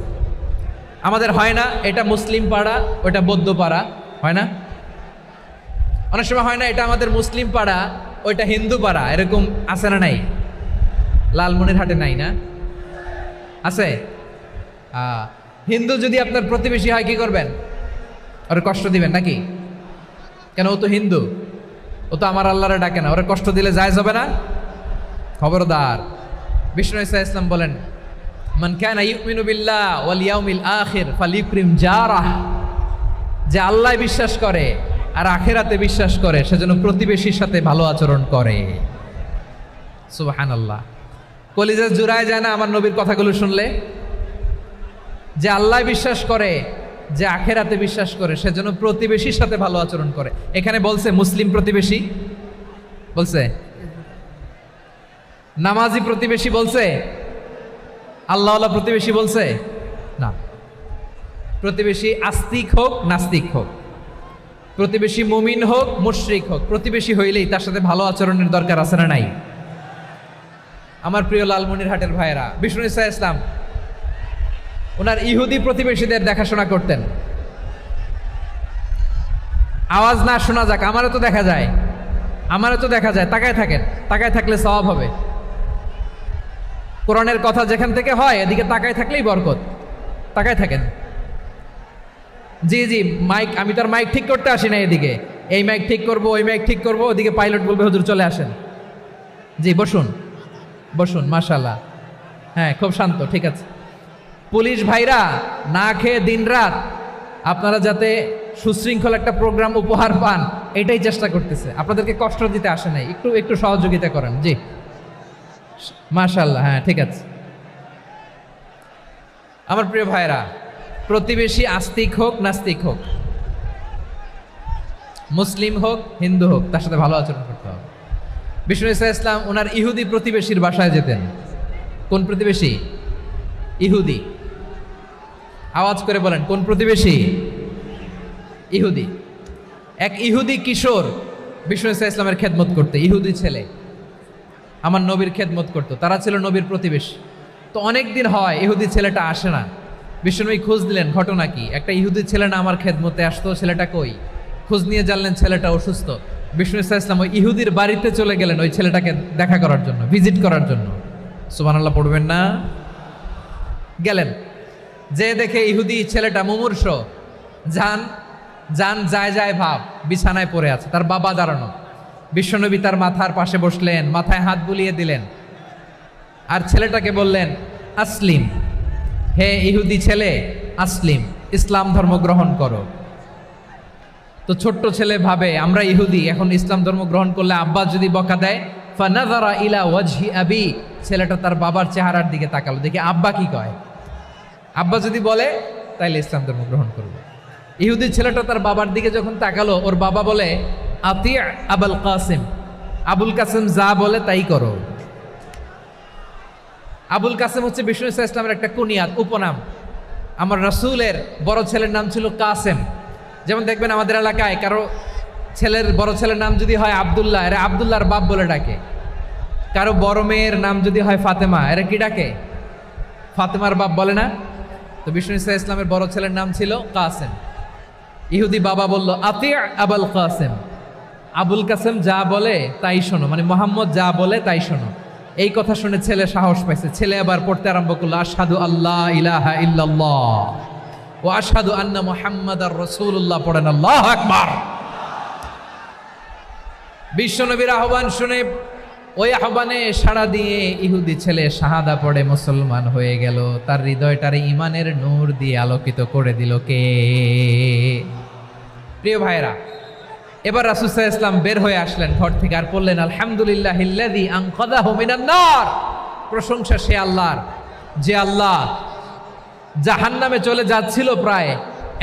আমাদের হয় না এটা মুসলিম পাড়া, ওটা বৌদ্ধ পাড়া, হয় না? অনেক সময় হয় না এটা আমাদের মুসলিম পাড়া, ওইটা হিন্দু পাড়া, এরকম আছে না নাই? লালমনিরহাটে নাই না? আছে? হিন্দু যদি আপনার প্রতিবেশী হয় কি করবেন? ওরে কষ্ট দিবেন নাকি? কেন, ও তো হিন্দু, ও তো আমার আল্লাহরে ডাকে না, ওরে কষ্ট দিলে জায়েজ হবে না? খবরদার। বিষ্ণু ঈসা ইসলাম বলেন, মান কানা ইউমিনু বিল্লাহ ওয়াল ইয়াউমিল আখির ফালিউকরিম জারাহ, যে আল্লাহ বিশ্বাস করে আর আখিরাতে বিশ্বাস করে সে যেন প্রতিবেশীর সাথে ভালো আচরণ করে। সুবহানাল্লাহ। কলিজা জুড়ায় যায় না আমার নবীর কথাগুলো শুনলে? যে আল্লাহ বিশ্বাস করে, যে আখিরাতে বিশ্বাস করে সে যেন প্রতিবেশীর সাথে ভালো আচরণ করে। এখানে বলছে মুসলিম প্রতিবেশী বলছে, নামাজি প্রতিবেশী বলছে, আল্লাহওয়ালা প্রতিবেশী বলছে না। প্রতিবেশী আস্তিক হোক নাস্তিক হোক, প্রতিবেশী মুমিন হোক মুশরিক হোক, প্রতিবেশী হইলেই তার সাথে ভালো আচরণের দরকার আছে না নাই? আমার প্রিয় লালমনিরহাটের ভাইয়েরা, বিষ্ণু ঈসা ইসলাম ওনার ইহুদি প্রতিবেশীদের দেখাশোনা করতেন। আওয়াজ না শোনা যাক, আমারও তো দেখা যায়, আমারও তো দেখা যায়। তাকায় থাকেন, তাকায় থাকলে সওয়াব হবে। কোরআনের কথা যেখান থেকে হয় এদিকে তাকায় থাকলেই বরকত। তাকায় থাকেন। জি জি, মাইক, আমি তার মাইক ঠিক করতে আসি না এদিকে, এই মাইক ঠিক করব, ওই মাইক ঠিক করব, ওদিকে পাইলট বলবে হুজুর চলে আসেন। জি বসুন, বসুন, মাশাআল্লাহ। হ্যাঁ, খুব শান্ত, ঠিক আছে। পুলিশ ভাইরা না খেয়ে দিনরাত আপনারা যাতে সুশৃঙ্খল একটা প্রোগ্রাম উপহার পান এটাই চেষ্টা করতেছে, আপনাদেরকে কষ্ট দিতে আসে নাই। একটু একটু সহযোগিতা করেন। জি মাশাআল্লাহ। হ্যাঁ ঠিক আছে। আমার প্রিয় ভাইরা, প্রতিবেশী আস্তিক হোক নাস্তিক হোক, মুসলিম হোক হিন্দু হোক, তার সাথে ভালো আচরণ করতে হবে। বিষ্ণু ঈসা ইসলাম ওনার ইহুদি প্রতিবেশীর বাসায় যেতেন। কোন প্রতিবেশী? ইহুদি। আওয়াজ করে বলেন, কোন প্রতিবেশী? ইহুদি। এক ইহুদি কিশোর বিষ্ণু ঈসা ইসলামের খেদমত করতে, ইহুদি ছেলে আমার নবীর খেদমত করতো, তারা ছিল নবীর প্রতিবেশী। তো অনেক দিন হয় ইহুদি ছেলেটা আসে না। বিষ্ণুনবী খোঁজ দিলেন, ঘটনা কি? একটা ইহুদি ছেলে না আমার খেদমতে আসতো, ছেলেটা কই? খোঁজ নিয়ে জানলেন ছেলেটা অসুস্থ। বিষ্ণু ঈসা ইসলাম ওই ইহুদির বাড়িতে চলে গেলেন ওই ছেলেটাকে দেখা করার জন্য, ভিজিট করার জন্য। সুবহানাল্লাহ পড়বেন না? গেলেন, যে দেখে ইহুদি ছেলেটা মুমূর্ষ, জান জান যায় যায় ভাব, বিছানায় পড়ে আছে, তার বাবা দাঁড়ানো। বিশ্বনবী তার মাথার পাশে বসলেন, মাথায় হাত বুলিয়ে দিলেন, আর ছেলেটাকে বললেন আসলিম, হে ইহুদি ছেলে আসলিম, ইসলাম ধর্ম গ্রহণ করো। তো ছোট্ট ছেলে ভাবে আমরা ইহুদি, এখন ইসলাম ধর্ম গ্রহণ করলে আব্বা যদি বকা দেয়। ফানাযারা ইলা ওয়াজহি আবি, ছেলেটা তার বাবার চেহারার দিকে তাকালো, দেখি আব্বা কি কয়। আব্বা যদি বলে তাইলে ইসলাম ধর্ম গ্রহণ করবে। ইহুদি ছেলেটা তার বাবার দিকে যখন তাকালো, ওর বাবা বলে আতি আবুল কাসিম, আবুল কাসিম যা বলে তাই করো। আবুল কাসিম হচ্ছে বিষ্ণু ঈসা ইসলামের একটা কুনিয়াত, উপনাম। আমার রাসূলের বড় ছেলের নাম ছিল কাসেম। যেমন দেখবেন আমাদের এলাকায় কারো ছেলের বড় ছেলের নাম যদি হয় আব্দুল্লাহ, এরা আব্দুল্লাহর বাপ বলে ডাকে। কারো বড় মেয়ের নাম যদি হয় ফাতেমা, এরা কি ডাকে? ফাতেমার বাপ বলে না? তো বিষ্ণু ঈসা ইসলামের বড় ছেলের নাম ছিল কাসেম। ইহুদি বাবা বলল আতি আবুল কাসেম, আবুল কাসেম যা বলে তাই শোনো, মানে মোহাম্মদ যা বলে তাই শোনো। এই কথা শুনে ছেলে সাহস পাইছে, ছেলে আবার পড়তে আরম্ভ করলো আশহাদু আল্লাহ ইলাহা ইল্লাল্লাহ ও আশহাদু আন্না মুহাম্মাদার রাসূলুল্লাহ, পড়েন আল্লাহু আকবার। বিশ্বনবীর আহ্বান শুনে ওই আহ্বানে সাড়া দিয়ে ইহুদি ছেলে শাহাদা পড়ে মুসলমান হয়ে গেল। তার হৃদয়টারে ইমানের নূর দিয়ে আলোকিত করে দিল কে? প্রিয় ভাইরা, এবার রাসূল সাল্লাল্লাহু আলাইহি ওয়াসাল্লাম বের হয়ে আসলেন ঘর থেকে, আর বললেন আলহামদুলিল্লাহিল্লাযী আনকাযাহু মিনান নার, প্রশংসা সে আল্লাহর যে আল্লাহ জাহান্নামে চলে যাচ্ছিল প্রায়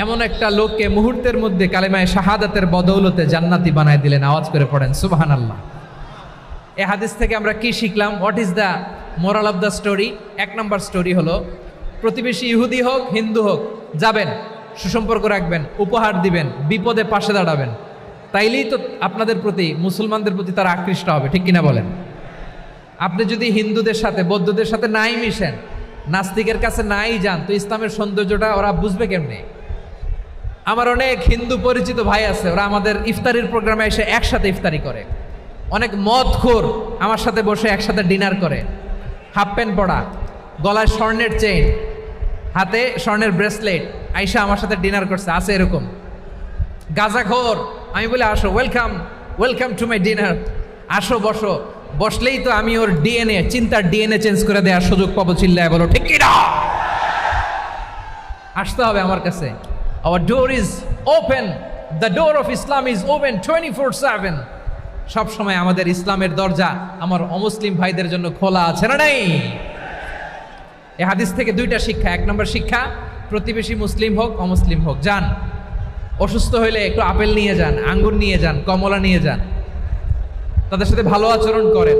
এমন একটা লোককে মুহূর্তের মধ্যে কালেমায়ে শাহাদাতের বদৌলতে জান্নাতি বানায় দিলেন। আওয়াজ করে পড়েন সুবহানাল্লাহ। এই হাদিস থেকে আমরা কি শিখলাম? What is the moral of the story? এক নম্বর স্টোরি হলো, প্রতিবেশী ইহুদি হোক হিন্দু হোক, যাবেন, সুসম্পর্ক রাখবেন, উপহার দিবেন, বিপদে পাশে দাঁড়াবেন, তাইলেই তো আপনাদের প্রতি, মুসলমানদের প্রতি তারা আকৃষ্ট হবে, ঠিক কিনা বলেন? আপনি যদি হিন্দুদের সাথে বৌদ্ধদের সাথে নাই মিশেন, নাস্তিকের কাছে নাই যান, তো ইসলামের সৌন্দর্যটা ওরা বুঝবে কেমনে? আমার অনেক হিন্দু পরিচিত ভাই আছে, ওরা আমাদের ইফতারির প্রোগ্রামে এসে একসাথে ইফতারি করে। অনেক মদখোর আমার সাথে বসে একসাথে ডিনার করে, হাফ প্যান্ট পরা, গলায় স্বর্ণের চেইন, হাতে স্বর্ণের ব্রেসলেট, আয়শা আমার সাথে ডিনার করছে, আছে এরকম গাঁজাখোর। আমি বলি আসো, welcome welcome to my dinner, আসো বসো। বসলেই তো আমি ওর ডিএনএ, চিন্তার ডিএনএ চেঞ্জ করে দেওয়ার সুযোগ পাবো। চিল্লায় বলো ঠিক কি না? আসতে হবে আমার কাছে। Hour door is open, the door of Islam is open 24/7। সব সময় আমাদের ইসলামের দরজা আমার অমুসলিম ভাইদের জন্য খোলা আছে না নাই? এই হাদিস থেকে দুইটা শিক্ষা। এক নম্বর শিক্ষা, প্রতিবেশী মুসলিম হোক অমুসলিম হোক, যান, অসুস্থ হইলে একটু আপেল নিয়ে যান, আঙ্গুর নিয়ে যান, কমলা নিয়ে যান, তাদের সাথে ভালো আচরণ করেন।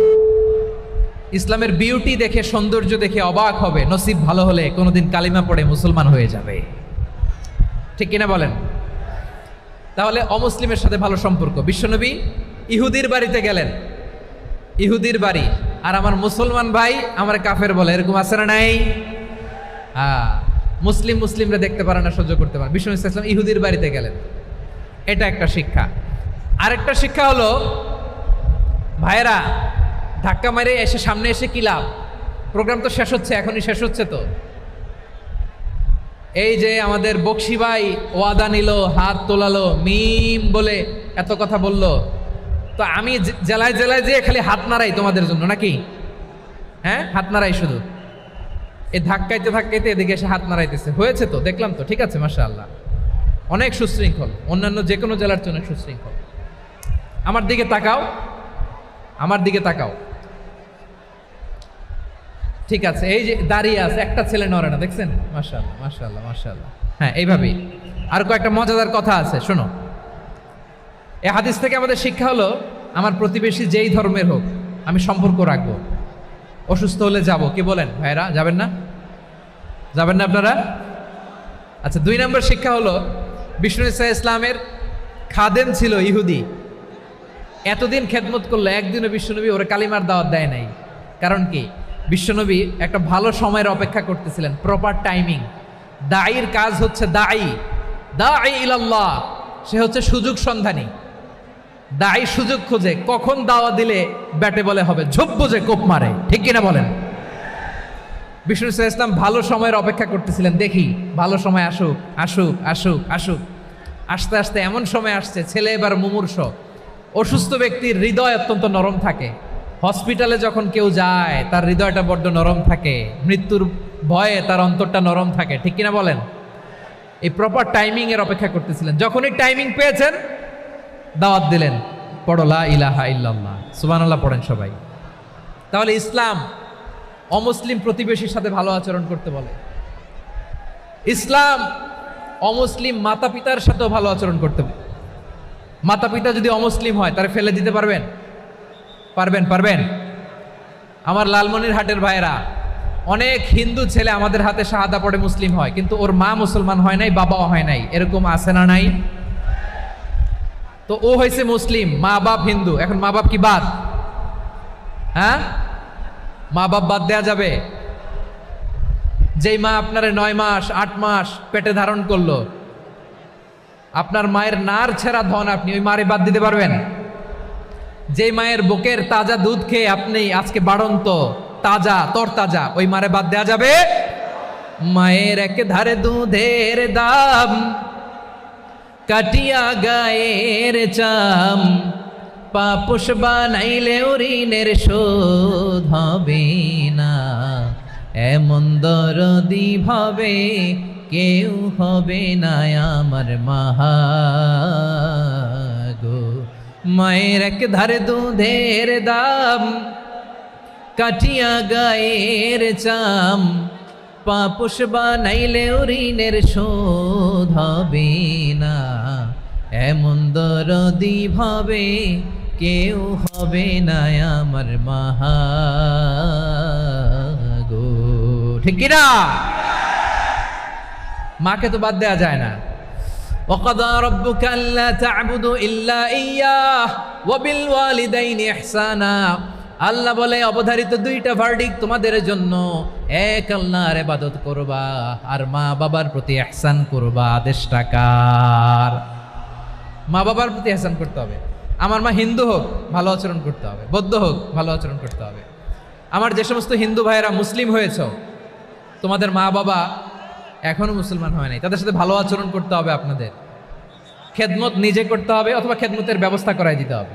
ইসলামের বিউটি দেখে, সৌন্দর্য দেখে অবাক হবে, নসিব ভালো হলে কোনোদিন কালিমা পড়ে মুসলমান হয়ে যাবে। ঠিক কিনা বলেন? তাহলে অমুসলিমের সাথে ভালো সম্পর্ক। বিশ্বনবী ইহুদির বাড়িতে গেলেন, ইহুদির বাড়ি, আর আমার মুসলমান ভাই আমার কাফের বলে, এরকম আছে না নাই? মুসলিমরা দেখতে পারে না, সহ্য করতে পারে। বিশ্বনবী সাল্লাল্লাহু আলাইহি ওয়াসাল্লাম ইহুদির বাড়িতে গেলেন, এটা একটা শিক্ষা। আরেকটা শিক্ষা হলো, ভাইয়েরা ধাক্কা মেরে এসে সামনে এসে কি লাভ? প্রোগ্রাম তো শেষ হচ্ছে, এখনই শেষ হচ্ছে তো। এই যে আমাদের বকশি ভাই ওয়াদা নিল, হাত তোলালো, মিম বলে এত কথা বলল, তো আমি জেলায় জেলায় যেয়ে খালি হাত নাড়াই তোমাদের জন্য নাকি? হ্যাঁ, হাত নাড়াই শুধু। এই ধাক্কাইতে ধাক্কাইতে এদিকে এসে হাত নাড়াইতেছে, হয়েছে তো, দেখলাম তো, ঠিক আছে, মাশাআল্লাহ, অনেক সুশৃঙ্খল, অন্যান্য যে কোনো জেলার চেয়ে অনেক সুশৃঙ্খল। আমার দিকে তাকাও, আমার দিকে তাকাও, ঠিক আছে। এই যে দাঁড়িয়ে আছে, একটা ছেলে নড়ে না, দেখছেন? মাশাআল্লাহ মাশাআল্লাহ মাশাআল্লাহ। হ্যাঁ, এইভাবেই। আর কয়েকটা মজাদার কথা আছে, শোনো। এই হাদিস থেকে আমাদের শিক্ষা হলো, আমার প্রতিবেশী যেই ধর্মের হোক আমি সম্পর্ক রাখবো। অসুস্থ হলে যাব, কি বলেন ভাইরা? যাবেন না? যাবেন না আপনারা? আচ্ছা, 2 নম্বর শিক্ষা হলো, বিষ্ণু ইসা ইসলামের খাদেম ছিল ইহুদি, এতদিন খেদমত করলো, একদিনও বিশ্বনবী ওরা কালিমার দাওয়াত দেয় নাই। কারণ কি? বিশ্বনবী একটা ভালো সময়ের অপেক্ষা করতেছিলেন, প্রপার টাইমিং। দায়ীর কাজ হচ্ছে দায়ী ইলাল্লাহ, সে হচ্ছে সুযোগ সন্ধানী। দায়ী সুযোগ খোঁজে, কখন দাওয়া দিলে ব্যাটে বলে হবে, ঝোপ বুঝে কোপ মারে, ঠিক কিনা বলেন? বিষ্ণু ইসলাম ভালো সময়ের অপেক্ষা করতেছিলেন, দেখি ভালো সময় আসুক আসুক আসুক আসুক। আস্তে আস্তে এমন সময় আসছে, ছেলে এবার মুমূর্ষ। অসুস্থ ব্যক্তির হৃদয় অত্যন্ত নরম থাকে। হসপিটালে যখন কেউ যায় তার হৃদয়টা বড্ড নরম থাকে, মৃত্যুর ভয়ে তার অন্তরটা নরম থাকে, ঠিক কিনা বলেন? এই প্রপার টাইমিং এর অপেক্ষা করতেছিলেন। যখনই টাইমিং পেয়েছেন, দাওয়াত দিলেন, পড়ো লা ইলাহা ইল্লাল্লাহ, সুবহানাল্লাহ পড়েন সবাই। তাহলে ইসলাম অমুসলিম প্রতিবেশীর সাথে ভালো আচরণ করতে বলে। ইসলাম অমুসলিম মাতা পিতার সাথেও ভালো আচরণ করতে বলে। মাতা পিতা যদি অমুসলিম হয়, তারা ফেলে দিতে পারবেন? পারবেন? আমার লালমনিরহাটের ভাইরা, অনেক হিন্দু ছেলে আমাদের হাতে শাহাদা পড়ে মুসলিম হয়, কিন্তু ওর মা মুসলমান হয় নাই, বাবাও হয় নাই, এরকম আছে না নাই? তো ও হয়েছে মুসলিম, মা বাপ হিন্দু, এখন মা বাপ কি বাদ? হ্যাঁ, মা বাপ বাদ দেয়া যাবে? যেই মা আপনারে 9 মাস 8 মাস পেটে ধারণ করলো, আপনার মায়ের নার ছেঁড়া ধন, আপনি ওই মারে বাদ দিতে পারবেন? যেই মায়ের বুকের তাজা দুধ খেয়ে আপনি আজকে বাড়ন্ত তাজা তরতাজা, ওই মারে বাদ দেয়া যাবে? মায়ের এক ধারে দুধের দাম, কাটিয়া গায়ের চাম, পাপোশ বানাইলে ঋণের শোধ হবে না, এমন দরদি ভাবে কেউ হবে না আমার মাগো। মায়ের এক ধারে দুধের দাম, কাটিয়া গায়ের চাম, পাপোশ বানাইলে ঋণের শোধ হবে না, এমন দরদি ভাবে কেউ হবে না আমার মাগো, ঠিক কিনা? মাকে তো বাদ দেয়া যায় না। وَقَضَى رَبُّكَ أَلَّا تَعْبُدُوا إِلَّا إِيَّاهُ وَبِالْوَالِدَيْنِ إِحْسَانًا। আল্লাহ বলে, অবধারিত 2টা ভার্ডিক তোমাদের জন্য, এক আল্লাহর ইবাদত করবা আর মা বাবার প্রতি ইহসান করবা। আদেশটা কার? মা বাবার প্রতি ইহসান করতে হবে। আমার মা হিন্দু হোক, ভালো আচরণ করতে হবে, বৌদ্ধ হোক, ভালো আচরণ করতে হবে। আমার যে সমস্ত হিন্দু ভাইয়েরা মুসলিম হয়েছ, তোমাদের মা বাবা এখনো মুসলমান হয় নাই। তাদের সাথে ভালো আচরণ করতে হবে আপনাদের, খেদমত নিজে করতে হবে অথবা খেদমতের ব্যবস্থা করাই দিতে হবে।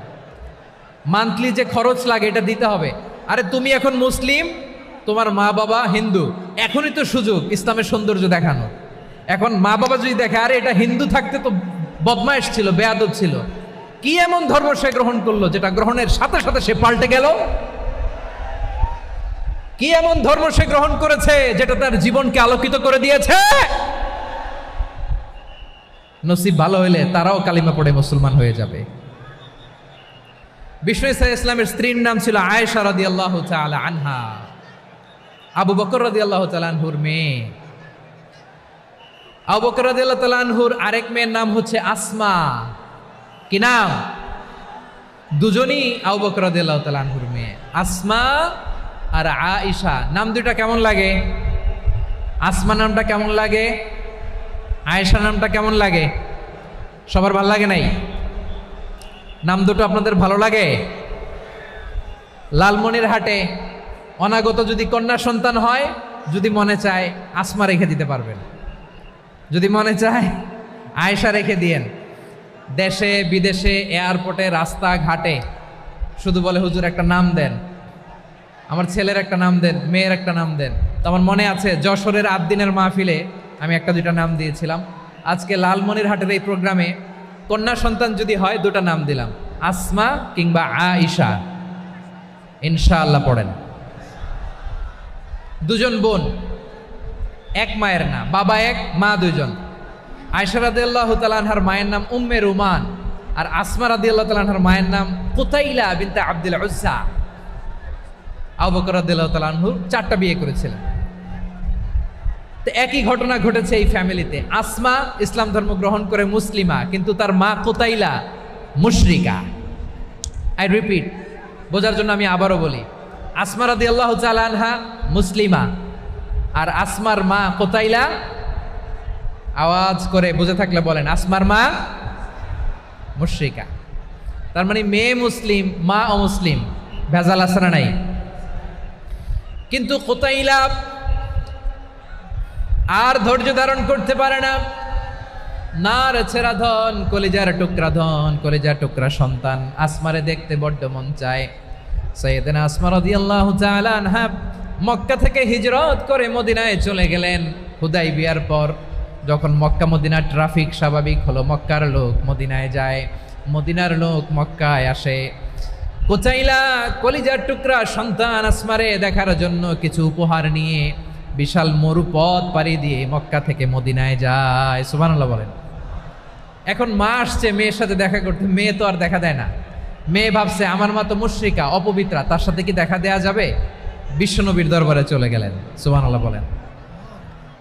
মান্থলি যে খরচ লাগে এটা দিতে হবে। আরে তুমি এখন মুসলিম, তোমার মা বাবা হিন্দু, এখনই তো সুযোগ ইসলামের সৌন্দর্য দেখানো। এখন মা বাবা যদি দেখে আরে এটা হিন্দু থাকতে তো বদমাইশ ছিল, বেয়াদব ছিল, কি এমন ধর্ম সে গ্রহণ করলো যেটা গ্রহণের সাথে সাথে সে পাল্টে গেল? কি এমন ধর্ম সে গ্রহণ করেছে যেটা তার জীবনকে আলোকিত করে দিয়েছে? নসিব ভালো হইলে তারাও কালিমা পড়ে মুসলমান হয়ে যাবে। বিষ্ণু ইসলামের স্ত্রীর নাম ছিল আয়েশা রাদিয়াল্লাহু তাআলা আনহা, আবু বকর রাদিয়াল্লাহু তাআলা আনহুর মেয়ে। আবু বকর রাদিয়াল্লাহু তাআলা আনহুর আরেক মেয়ের নাম হচ্ছে আসমা। কি নাম? দুজনই আবু বকর রাদিয়াল্লাহু তাআলা আনহুর মেয়ে, আসমা আর আয়েশা। নাম দুইটা কেমন লাগে? আসমা নামটা কেমন লাগে? আয়েশা নামটা কেমন লাগে? সবার ভালো লাগে নাই? নাম দুটো আপনাদের ভালো লাগে? লালমনিরহাটে অনাগত যদি কন্যা সন্তান হয়, যদি মনে চায় আসমা রেখে দিতে পারবেন, যদি মনে চায় আয়েশা রেখে দিয়েন। দেশে বিদেশে এয়ারপোর্টে রাস্তাঘাটে শুধু বলে হুজুর একটা নাম দেন, আমার ছেলের একটা নাম দেন, মেয়ের একটা নাম দেন। তো আমার মনে আছে যশোরের আদ্দিনের মাহফিলে আমি একটা দুইটা নাম দিয়েছিলাম। আজকে লালমনিরহাটের এই প্রোগ্রামে কন্যা সন্তান যদি হয় দুটা নাম দিলাম, আসমা কিংবা আয়েশা। ইনশাআল্লাহ পড়েন। দুজন বোন, এক মায়ের না, বাবা এক মা দুইজন। আয়েশা রাদিয়াল্লাহু তাআলা আনহার মায়ের নাম উম্মে রুমান, আর আসমা রাদিয়াল্লাহু তাআলা আনহার মায়ের নাম কুতাইলা বিনতে আব্দুল উজ্জা। আবু বকর রাদিয়াল্লাহু তাআলা আনহু 4টা বিয়ে করেছিলেন। তো একই ঘটনা ঘটেছে এই ফ্যামিলিতে। আসমা ইসলাম ধর্ম গ্রহণ করে মুসলিমা, কিন্তু তার মা কুতাইলা মুশরিকা। আই রিপিট, বোঝার জন্য আমি আবারও বলি, আসমা রাদিয়াল্লাহু তাআলা আনহা মুসলিমা, আর আসমার মা কুতাইলা, আওয়াজ করে বুঝে থাকলে বলেন, আসমার মা মুশরিকা। তার মানে মেয়ে মুসলিম, মা অমুসলিম। ভেজাল আছে না নাই? কিন্তু কুতাইলা আর ধৈর্য ধারণ করতে পারে না। নার ছেড়া ধন, কলিজার টুকরা ধন, কলিজার টুকরা সন্তান আসমারে দেখতে বড্ড মন চায়। সাইয়েদনা আসমা রাদিয়াল্লাহু তাআলা আনহা মক্কা থেকে হিজরত করে মদিনায় চলে গেলেন হুদাইবিয়ার পর। যখন মক্কা মদিনার ট্রাফিক স্বাভাবিক হলো, মক্কার লোক মদিনায় যায়, মদিনার লোক মক্কায় আসে। কুতাইলা কলিজার টুকরা সন্তান আসমারে দেখার জন্য কিছু উপহার নিয়ে বিশাল মরুপথ পাড়ি দিয়ে মক্কা থেকে মদিনায় যায়। সুবহানাল্লাহ বলেন। এখন মা আসছে মেয়ের সাথে দেখা করতে, মেয়ে তো আর দেখা দেয় না। মেয়ে ভাবছে আমার মা তো মুশরিকা, অপবিত্রা, তার সাথে কি দেখা দেয়া যাবে? বিশ্বনবীর দরবারে চলে গেলেন। সুবহানাল্লাহ বলেন।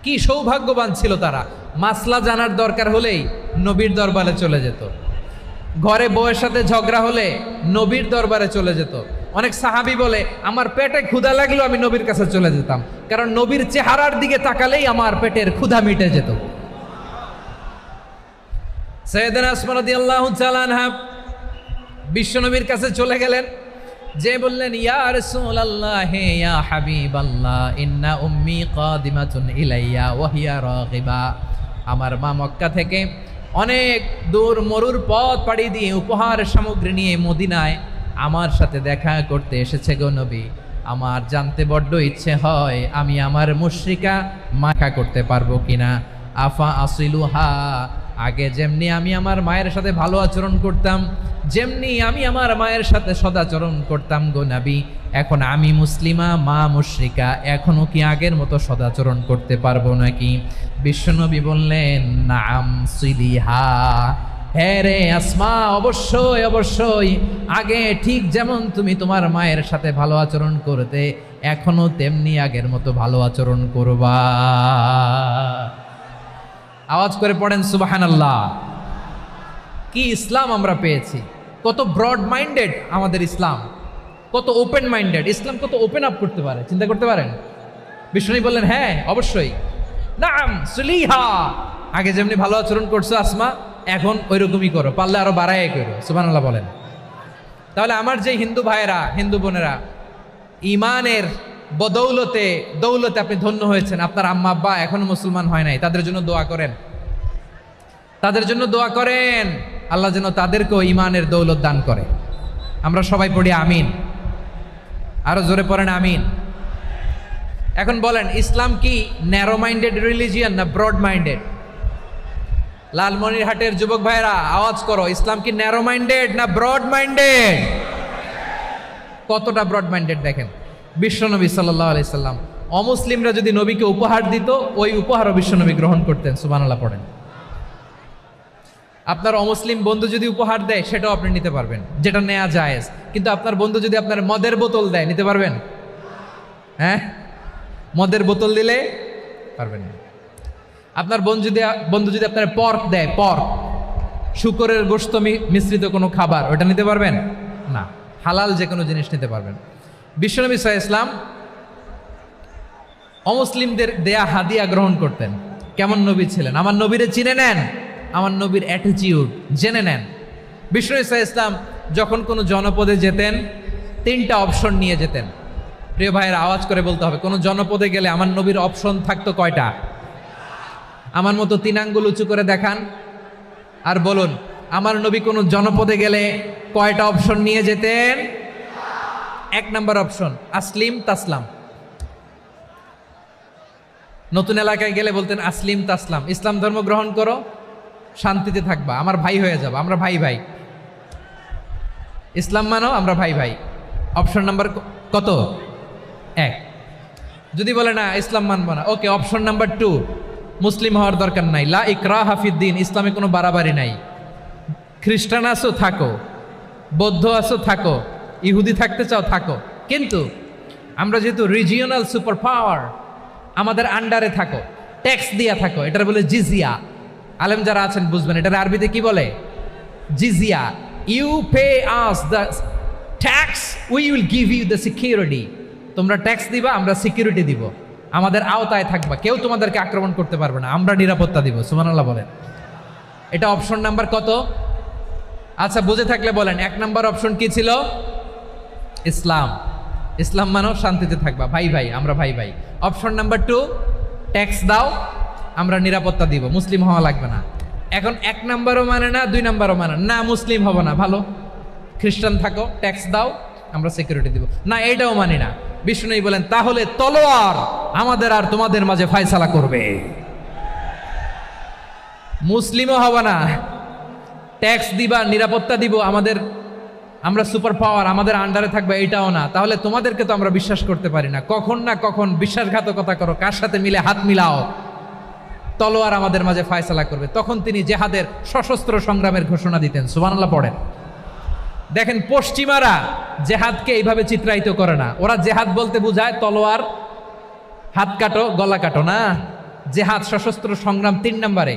কি সৌভাগ্যবান ছিল তারা, মাসলা জানার দরকার হলেই নবীর দরবারে চলে যেত। ঘরে বউয়ের সাথে ঝগড়া হলে নবীর দরবারে চলে যেত। অনেক সাহাবী বলে আমার পেটে ক্ষুধা লাগলো আমি নবীর কাছে চলে যেতাম, কারণ নবীর চেহারার দিকে তাকালেই আমার পেটের ক্ষুধা মিটে যেত। সাইয়েদনা আসমা রাদিয়াল্লাহু তাআলা আনহা বিশ্বনবীর কাছে চলে গেলেন, যে বললেন ইয়া রাসূলুল্লাহ ইয়া হাবিবাল্লাহ ইন্না উম্মি কাদিমাতুন ইলাইয়া ওয়া হিয়া রাগিবা। আমার মা মক্কা থেকে অনেক দূর মরুর পথ পাড়ি দিয়ে উপহার সামগ্রী নিয়ে মদিনায় আমার সাথে দেখা করতে এসেছে গো নবী। আমার জানতে বড্ড ইচ্ছে হয় আমি আমার মুশরিকা মাখা করতে পারবো কিনা। আফা আসিলুহা, আগে যেমনি আমি আমার মায়ের সাথে ভালো আচরণ করতাম, যেমনি আমি আমার মায়ের সাথে সদাচরণ করতাম গো নবী, এখন আমি মুসলিমা, মা মুশরিকা, এখনো কি আগের মতো সদাচরণ করতে পারবো নাকি? বিশ্বনবী বললেন নাম সিলিহা, হ্যাঁ রে আসমা, অবশ্যই অবশ্যই, আগে ঠিক যেমন তুমি তোমার মায়ের সাথে ভালো আচরণ করতে, এখনো তেমনি আগের মতো ভালো আচরণ করবা। আওয়াজ করে পড়েন সুবহানাল্লাহ। কি ইসলাম আমরা পেয়েছি! কত ব্রড মাইন্ডেড আমাদের ইসলাম, কত ওপেন মাইন্ডেড ইসলাম, কত ওপেন আপ করতে পারে, চিন্তা করতে পারেন। বিষ্ণু বললেন হ্যাঁ অবশ্যই, নাম সুলিহা, আগে যেমনি ভালো আচরণ করছো আসমা, এখন ওই রকমই করো, পারলে আরো বাড়ায় করো। সুবহানাল্লাহ বলেন। তাহলে আমার যে হিন্দু ভাইয়েরা, হিন্দু বোনেরা ইমানের বদৌলতে দৌলতে আপনি ধন্য হয়েছেন, আপনার আম্মা আব্বা এখনো মুসলমান হয় নাই, তাদের জন্য দোয়া করেন, তাদের জন্য দোয়া করেন, আল্লাহ যেন তাদেরকেও ইমানের দৌলত দান করে। আমরা সবাই পড়ি আমিন, আরো জোরে পড়েন আমিন। এখন বলেন, ইসলাম কি ন্যারো মাইন্ডেড রিলিজিয়ান না ব্রড মাইন্ডেড? লালমনিরহাটের যুবক ভাইরা আওয়াজ করো, ইসলাম কি ন্যারো মাইন্ডেড না ব্রড মাইন্ডেড? কতটা ব্রড মাইন্ডেড দেখেন। বিশ্বনবী সাল্লাল্লাহু আলাইহি সাল্লাম অমুসলিমরা যদি নবীকে উপহার দিত, ওই উপহারও বিশ্বনবী গ্রহণ করতেন। সুবহানাল্লাহ পড়েন। আপনার অমুসলিম বন্ধু যদি উপহার দেয়, সেটাও আপনি নিতে পারবেন, যেটা নেওয়া জায়েজ। কিন্তু আপনার বন্ধু যদি আপনার মদের বোতল দেয়, নিতে পারবেন? হ্যাঁ, মদের বোতল দিলে পারবেন না। আপনার বন্ধু যদি আপনার পর্ক দেয়, পর্ক, শুকরের গোশত মিশ্রিত কোনো খাবার, ওটা নিতে পারবেন না। হালাল যে কোনো জিনিস নিতে পারবেন। বিশ্বনবী সাল্লাল্লাহু আলাইহি ওয়াসাল্লাম অমুসলিমদের দেয়া হাদিয়া গ্রহণ করতেন। কেমন নবী ছিলেন? আমার নবীরে চিনে নেন, আমার নবীর অ্যাটিটিউড জেনে নেন। বিশ্বনবী সাল্লাল্লাহু আলাইহি ওয়াসাল্লাম যখন কোনো জনপদে যেতেন, 3টা অপশন নিয়ে যেতেন। প্রিয় ভাইয়ের আওয়াজ করে বলতে হবে, কোনো জনপদে গেলে আমার নবীর অপশন থাকতো কয়টা? আমার মতো 3 আঙ্গুল উঁচু করে দেখান আর বলুন, আমার নবী কোনো জনপদে গেলে কয়টা অপশন নিয়ে যেতেন? 1 নাম্বার অপশন, আসলিম তাসলাম। নতুন এলাকায় গেলে বলতেন আসলিম তাসলাম, ইসলাম ধর্ম গ্রহণ করো, শান্তিতে থাকবা, আমার ভাই হয়ে যাবো, আমরা ভাই ভাই। ইসলাম মানো, আমরা ভাই ভাই। অপশন নাম্বার কত? 1। যদি বলে না ইসলাম মানবো না, ওকে, অপশন নাম্বার 2, মুসলিম হওয়ার দরকার নাই, লা ইকরাহা ফিদ্দিন, ইসলামে কোনো বাড়াবাড়ি নাই। খ্রিস্টান আছো থাকো, বৌদ্ধ আছো থাকো, ইহুদি থাকতে চাও থাকো, কিন্তু আমরা যেহেতু রিজিওনাল সুপার পাওয়ার, আমাদের আন্ডারে থাকো, ট্যাক্স দিয়া থাকো, এটার বলে জিজিয়া। আলেম যারা আছেন বুঝবেন, এটার আরবিতে কি বলে? জিজিয়া। You pay us the tax, we will give you the security. তোমরা ট্যাক্স দিবা, আমরা সিকিউরিটি দিব, আমাদের আওতায় থাকবা, কেউ তোমাদেরকে আক্রমণ করতে পারবে না, আমরা নিরাপত্তা দিব। সুবহানাল্লাহ বলেন। এটা অপশন নাম্বার কত? আচ্ছা, বুঝে থাকলে বলেন, 1 নাম্বার অপশন কি ছিল? ইসলাম। ইসলাম মানো, শান্তিতে থাকবা, ভাই ভাই, আমরা ভাই ভাই। অপশন নাম্বার 2, ট্যাক্স দাও, আমরা নিরাপত্তা দিব, মুসলিম হওয়া লাগবে না। এখন 1 নাম্বারও মানে না, 2 নাম্বারও মানে না, মুসলিম হবো না, ভালো, খ্রিস্টান থাকো, ট্যাক্স দাও, আমরা সিকিউরিটি দিব না, এইটাও মানি না। বিষ্ণু বলেন, তাহলে তলোয়ার আমাদের আর তোমাদের মাঝে ফয়সালা করবে। মুসলিমও হবা না, ট্যাক্স দিবা, নিরাপত্তা দিব, আমরা সুপার পাওয়ার, আমাদের আন্ডারে থাকবে, এইটাও না। তাহলে তোমাদেরকে তো আমরা বিশ্বাস করতে পারি না, কখন না কখন বিশ্বাসঘাতকতা করো, কার সাথে মিলে হাত মিলাও, তলোয়ার আমাদের মাঝে ফয়সালা করবে। তখন তিনি জেহাদের সশস্ত্র সংগ্রামের ঘোষণা দিতেন। সুবহানাল্লাহ পড়েন। দেখেন, পশ্চিমারা জেহাদকে এইভাবে চিত্রায়িত করে না। ওরা জেহাদ বলতে বোঝায় তলোয়ার, হাত কাটো, গলা কাটো, না। জেহাদ সশস্ত্র সংগ্রাম 3 নম্বরে।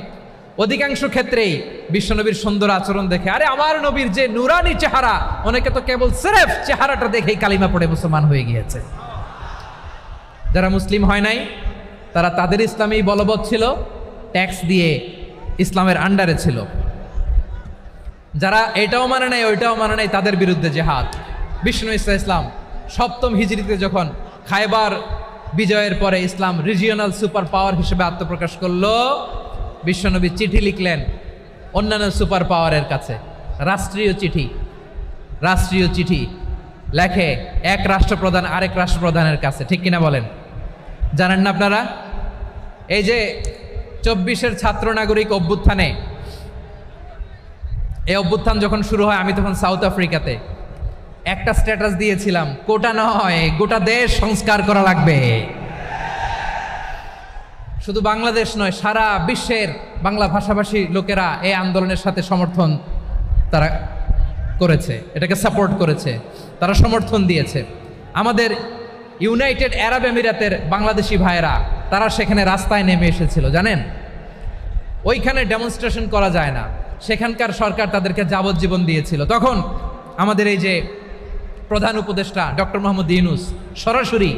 অধিকাংশ ক্ষেত্রেই বিশ্বনবীর সুন্দর আচরণ দেখে, আরে আমার নবীর যে নুরানি চেহারা, অনেকে তো কেবল সিরেফ চেহারাটা দেখেই কালিমা পড়ে মুসলমান হয়ে গিয়েছে। যারা মুসলিম হয় নাই, তারা তাদের ইসলামেই বলবৎ ছিল, ট্যাক্স দিয়ে ইসলামের আন্ডারে ছিল। যারা এটাও মানে নাই, ওইটাও মানে নাই, তাদের বিরুদ্ধে জেহাদ। বিষ্ণু ইসলাম 7ম হিজরিতে যখন খায়বার বিজয়ের পরে ইসলাম রিজিওনাল সুপার পাওয়ার হিসেবে আত্মপ্রকাশ করলো, বিশ্বনবী চিঠি লিখলেন অন্যান্য সুপার পাওয়ারের কাছে, রাষ্ট্রীয় চিঠি লেখে এক রাষ্ট্রপ্রধান আরেক রাষ্ট্রপ্রধানের কাছে। ঠিক কিনা বলেন? জানেন না আপনারা? এই যে 24-এর ছাত্র নাগরিক অভ্যুত্থানে, এই অভ্যুত্থান যখন শুরু হয়, আমি তখন সাউথ আফ্রিকাতে, একটা স্ট্যাটাস দিয়েছিলাম, কোটা নয়, গোটা দেশ সংস্কার করা লাগবে। শুধু বাংলাদেশ নয়, সারা বিশ্বের বাংলা ভাষাভাষী লোকেরা এই আন্দোলনের সাথে সমর্থন তারা করেছে, এটাকে সাপোর্ট করেছে, তারা সমর্থন দিয়েছে। আমাদের ইউনাইটেড আরব আমিরাতের বাংলাদেশি ভাইয়েরা, তারা সেখানে রাস্তায় নেমে এসেছিল, জানেন? ওইখানে ডেমনস্ট্রেশন করা যায় না, সেখানকার সরকার তাদেরকে যাবজ্জীবন দিয়েছিল। তখন আমাদের এই যে প্রধান উপদেষ্টা ডক্টর মোহাম্মদ ইউনূস সরাসরি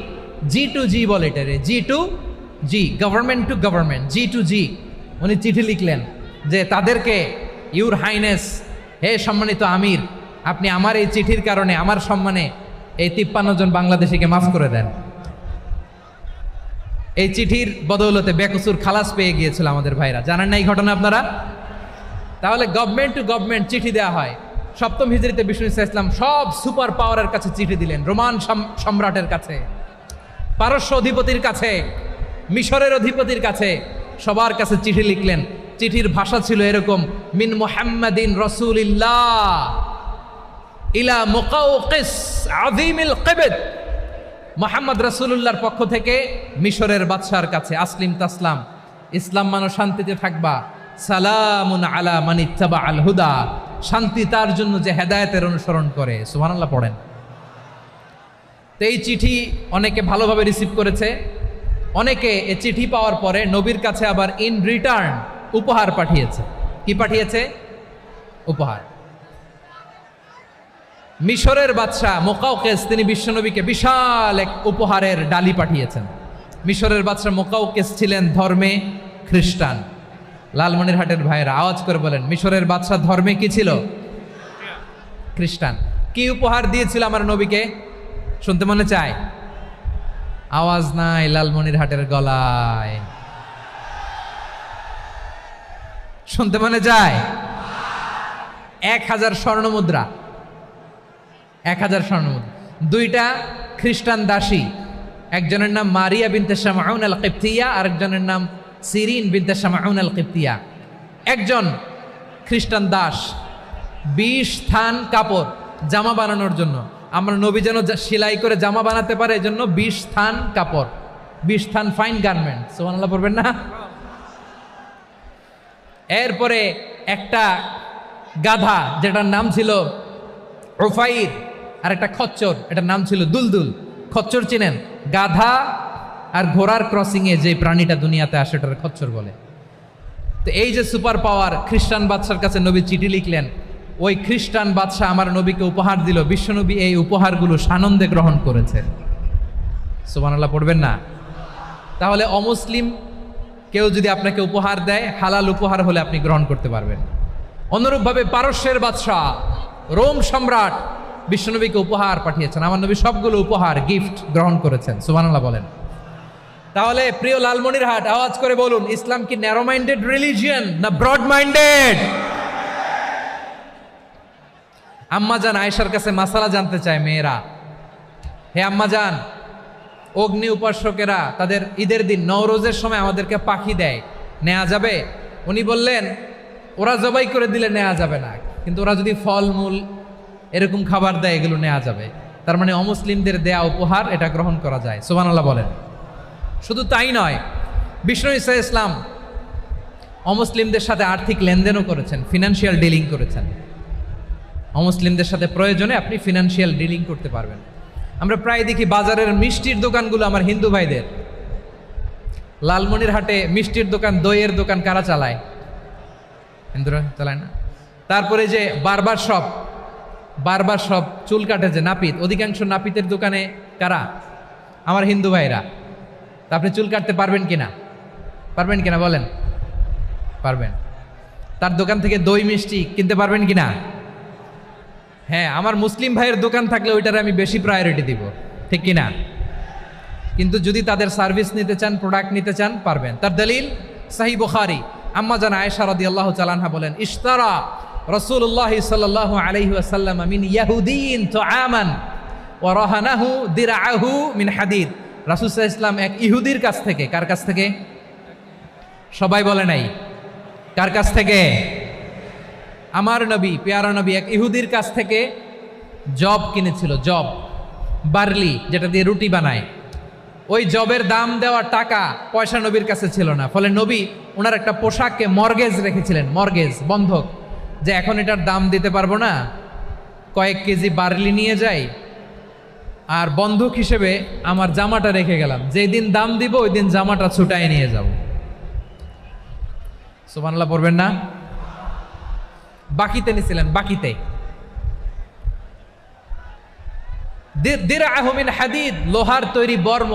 G2G বলে, এটারে G2G, government to government, G2G, উনি চিঠি লিখলেন যে তাদেরকে, ইউর হাইনেস, হে সম্মানিত আমির, আপনি আমার এই চিঠির কারণে আমার সম্মানে এই 53 জন বাংলাদেশিকে মাফ করে দেন। এই চিঠির বদৌলতে বেকসুর খালাস পেয়ে গিয়েছিল আমাদের ভাইরা, জানেন না এই ঘটনা আপনারা? তাহলে গভর্নমেন্ট টু গভর্নমেন্ট চিঠি দেওয়া হয়। সপ্তম হিজরিতে বিষ্ণু ইসলাম সব সুপার পাওয়ারের কাছে চিঠি দিলেন, রোমান সম্রাটের কাছে, পারস্য অধিপতির কাছে, মিশরের অধিপতির কাছে, সবার কাছে চিঠি লিখলেন। চিঠির ভাষা ছিল এরকম, মিন মুহাম্মাদিন রাসূলিল্লাহ ইলা মুকাওকিস আযীমিল কিবত, মুহাম্মদ রাসূলুল্লাহর পক্ষ থেকে মিশরের বাদশার কাছে, আসলিম তাসলাম, ইসলাম মানো শান্তিতে থাকবা, সালামুন আলা মান ইত্তাবা আল হুদা, শান্তি তার জন্য যে হেদায়েতের অনুসরণ করে। সুবহানাল্লাহ পড়েন। তো এই চিঠি অনেকে ভালোভাবে রিসিভ করেছে, অনেকে এই চিঠি পাওয়ার পরে নবীর কাছে আবার ইন রিটার্ন উপহার পাঠিয়েছে। কি পাঠিয়েছে? উপহার। মিশরের বাদশাহ মুকাওকিস তিনি বিশ্বনবীকে বিশাল এক উপহারের ডালি পাঠিয়েছেন। মিশরের বাদশাহ মুকাওকিস ছিলেন ধর্মে খ্রিস্টান। লালমনিরহাটের ভাইয়েরা আওয়াজ করে বলেন, মিশরের বাদশাহ ধর্মে কি ছিল? খ্রিস্টান। কি উপহার দিয়েছিল আমার নবীকে? শুনতে মনে চায়? আওয়াজ নাই লালমনিরহাটের গলায়, শুনতে মনে যায়? 1000 স্বর্ণ মুদ্রা, 1000 স্বর্ণ মুদ্রা। 2টা খ্রিস্টান দাসী, একজনের নাম মারিয়া বিনতে শামউন আল কিবতিয়া, আরেকজনের নাম সিরিন বিনতে শামউন আল কিবতিয়া। একজন খ্রিস্টান দাস 20 থান কাপড় জামা বানানোর জন্য, আমরা নবী যেন সেলাই করে জামা বানাতে পারে এজন্য 20 থান কাপড়, 20 থান ফাইন গার্মেন্ট। সুবহানাল্লাহ পড়বেন না? এরপরে একটা গাধা যেটার নাম ছিল উফাইর, আর একটা খচ্চর, এটার নাম ছিল দুলদুল। খচ্চর চিনেন? গাধা আর ঘোড়ার ক্রসিং এ যে প্রাণীটা দুনিয়াতে আসে এটার খচ্চর বলে। তো এই যে সুপার পাওয়ার খ্রিস্টান বাদশার কাছে নবী চিঠি লিখলেন, ওই খ্রিস্টান বাদশাহ আমার নবীকে উপহার দিল। বিশ্বনবী এই উপহারগুলো সানন্দে গ্রহণ করেছে। সুবহানাল্লাহ পড়বেন না? তাহলে অমুসলিম কেউ যদি আপনাকে উপহার দেয়, হালাল উপহার হলে আপনি গ্রহণ করতে পারবেন। অনুরূপভাবে পারস্যের বাদশাহ, রোম সম্রাট বিশ্বনবীকে উপহার পাঠিয়েছেন। আমার নবী সবগুলো উপহার গিফট গ্রহণ করেছেন। সুবহানাল্লাহ বলেন। তাহলে প্রিয় লালমনিরহাট আওয়াজ করে বলুন, ইসলাম কি ন্যারো মাইন্ডেড রিলিজিয়ন না ব্রড মাইন্ডেড? আম্মাজান আয়েশার কাছে মাসালা জানতে চায় মেয়েরা, হে আম্মাজান, অগ্নি উপাসকেরা তাদের ঈদের দিন নওরোজের সময় আমাদেরকে পাখি দেয়, নেওয়া যাবে? উনি বললেন, ওরা জবাই করে দিলে নেওয়া যাবে না, কিন্তু ওরা যদি ফলমূল এরকম খাবার দেয় এগুলো নেওয়া যাবে। তার মানে অমুসলিমদের দেয়া উপহার এটা গ্রহণ করা যায়। সুবহানাল্লাহ বলেন। শুধু তাই নয়, বিষ্ণু ঈসা ইসলাম অমুসলিমদের সাথে আর্থিক লেনদেনও করেছেন, ফিনান্সিয়াল ডিলিং করেছেন। অমুসলিমদের সাথে প্রয়োজনে আপনি ফিনান্সিয়াল ডিলিং করতে পারবেন। আমরা প্রায় দেখি বাজারের মিষ্টির দোকানগুলো আমার হিন্দু ভাইদের। লালমনিরহাটে মিষ্টির দোকান, দইয়ের দোকান কারা চালায়? হিন্দুরা চালায় না? তারপরে যে বারবার শপ, চুল কাটে যে নাপিত, অধিকাংশ নাপিতের দোকানে কারা? আমার হিন্দু ভাইরা। তা আপনি চুল কাটতে পারবেন কিনা? পারবেন কিনা বলেন? পারবেন। তার দোকান থেকে দই মিষ্টি কিনতে পারবেন কিনা? হ্যাঁ, আমার মুসলিম ভাইয়ের দোকান থাকলে ওইটারে আমি বেশি প্রায়োরিটি দিব, ঠিক কিনা? কিন্তু যদি তাদের সার্ভিস নিতে চান, প্রোডাক্ট নিতে চান, পারবেন। তার দলিল সহিহ বুখারী, আম্মা জান আয়েশা রাদিয়াল্লাহু তাআলা আনহা বলেন, ইশতারা রাসূলুল্লাহ সাল্লাল্লাহু আলাইহি ওয়াসাল্লাম মিন ইয়াহুদিয়িন তুআমান ওয়া রাহানাহু দিরআহু মিন হাদিদ। রাসূল সাল্লাল্লাহু আলাইহি ওয়াসাল্লাম এক ইহুদির কাছ থেকে, কার কাছ থেকে? সবাই বলে নাই কার কাছ থেকে? আমার নবী, পেয়ারা নবী এক ইহুদির কাছ থেকে জব কিনেছিল। জব, বার্লি, যেটা দিয়ে রুটি বানায়। ওই জবের দাম দেওয়া টাকা পয়সা নবীর কাছে ছিল না। ফলে নবী ওনার একটা পোশাককে মর্গেজ রেখেছিলেন, মর্গেজ, বন্ধক, যে এখন এটার দাম দিতে পারবো না, কয়েক কেজি বার্লি নিয়ে যাই আর বন্ধক হিসেবে আমার জামাটা রেখে গেলাম, যেই দিন দাম দিব ওই দিন জামাটা ছুটায় নিয়ে যাব। সুবহানাল্লাহ পড়বেন না? বাকিতে নিছিলেন, বাকিতে। দিরআহু মিন হাদিদ, লোহার তৈরি বর্ম,